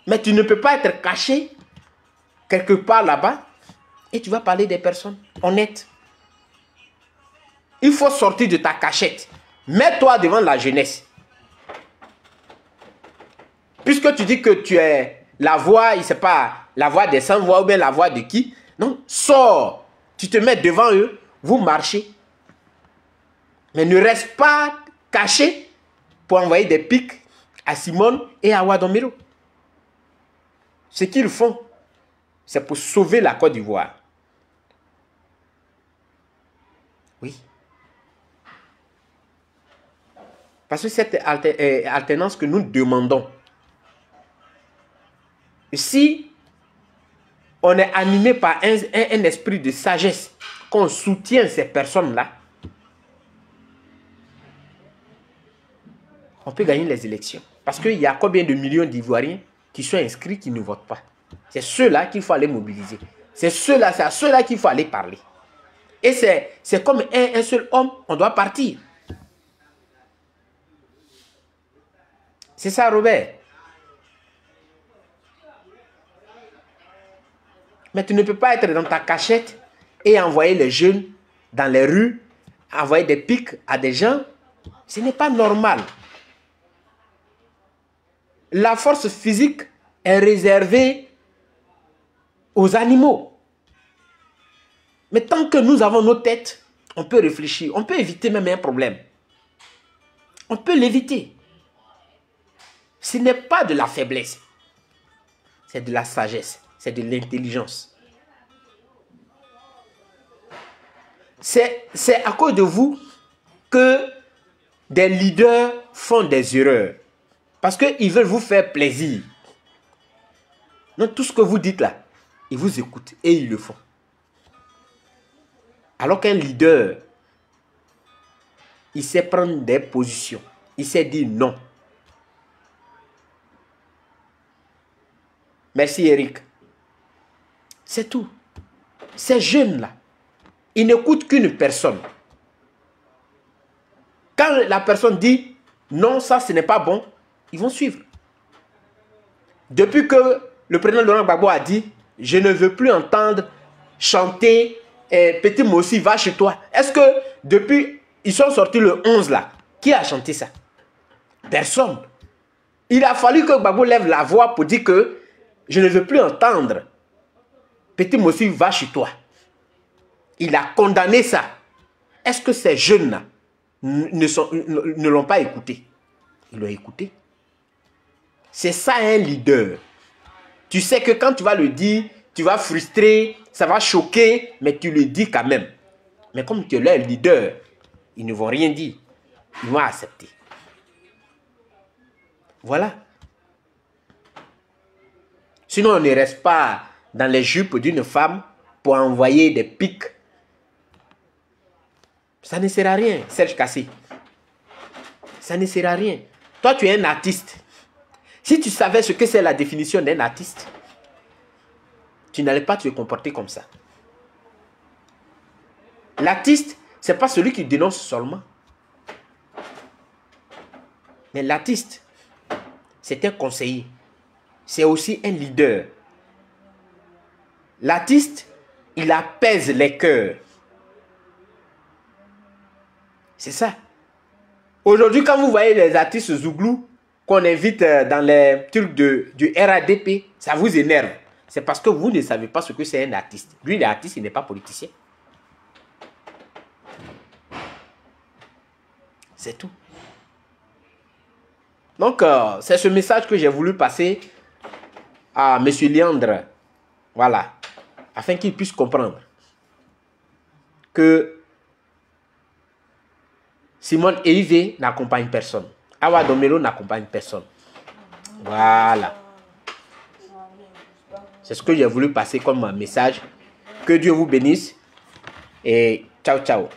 Mais tu ne peux pas être caché quelque part là-bas et tu vas parler des personnes honnêtes. Il faut sortir de ta cachette. Mets-toi devant la jeunesse. Puisque tu dis que tu es la voix, il ne sait pas, la voix des sans-voix ou bien la voix de qui. Non, sors. Tu te mets devant eux, vous marchez. Mais ne reste pas caché pour envoyer des pics à Simone et à Awa Domiro. Ce qu'ils font, c'est pour sauver la Côte d'Ivoire. Oui. Parce que cette alternance que nous demandons, si on est animé par un esprit de sagesse, qu'on soutient ces personnes-là, on peut gagner les élections. Parce qu'il y a combien de millions d'Ivoiriens qui sont inscrits, qui ne votent pas? C'est ceux-là qu'il faut aller mobiliser. C'est à ceux-là qu'il faut aller parler. Et c'est comme un seul homme, on doit partir. C'est ça, Robert. Mais tu ne peux pas être dans ta cachette et envoyer les jeunes dans les rues, envoyer des pics à des gens. Ce n'est pas normal. La force physique est réservée aux animaux. Mais tant que nous avons nos têtes, on peut réfléchir. On peut éviter même un problème. On peut l'éviter. Ce n'est pas de la faiblesse. C'est de la sagesse. C'est de l'intelligence. C'est à cause de vous que des leaders font des erreurs. Parce qu'ils veulent vous faire plaisir. Donc tout ce que vous dites là, ils vous écoutent et ils le font. Alors qu'un leader, il sait prendre des positions. Il sait dire non. Merci Eric. C'est tout. Ces jeunes-là, ils n'écoutent qu'une personne. Quand la personne dit non, ça ce n'est pas bon, ils vont suivre. Depuis que le président Laurent Gbagbo a dit je ne veux plus entendre chanter Petit Mossi, va chez toi. Est-ce que depuis, ils sont sortis le 11 là, qui a chanté ça? Personne. Il a fallu que Gbagbo lève la voix pour dire que je ne veux plus entendre Petit Mossi, va chez toi. Il a condamné ça. Est-ce que ces jeunes-là ne l'ont pas écouté? Ils l'ont écouté. C'est ça un leader. Tu sais que quand tu vas le dire, tu vas frustrer, ça va choquer, mais tu le dis quand même. Mais comme tu es leur leader, ils ne vont rien dire. Ils vont accepter. Voilà. Sinon, on ne reste pas dans les jupes d'une femme pour envoyer des pics. Ça ne sert à rien, Serge Kassi. Ça ne sert à rien. Toi, tu es un artiste. Si tu savais ce que c'est la définition d'un artiste, tu n'allais pas te comporter comme ça. L'artiste, ce n'est pas celui qui dénonce seulement. Mais l'artiste, c'est un conseiller. C'est aussi un leader. L'artiste, il apaise les cœurs. C'est ça. Aujourd'hui, quand vous voyez les artistes Zouglou qu'on invite dans les trucs du RADP, ça vous énerve. C'est parce que vous ne savez pas ce que c'est un artiste. Lui, il est artiste, il n'est pas politicien. C'est tout. Donc, c'est ce message que j'ai voulu passer à M. Léandre. Voilà. Afin qu'il puisse comprendre que Simone Eivé n'accompagne personne. Awa Domelo n'accompagne personne. Voilà. C'est ce que j'ai voulu passer comme message. Que Dieu vous bénisse. Et ciao, ciao.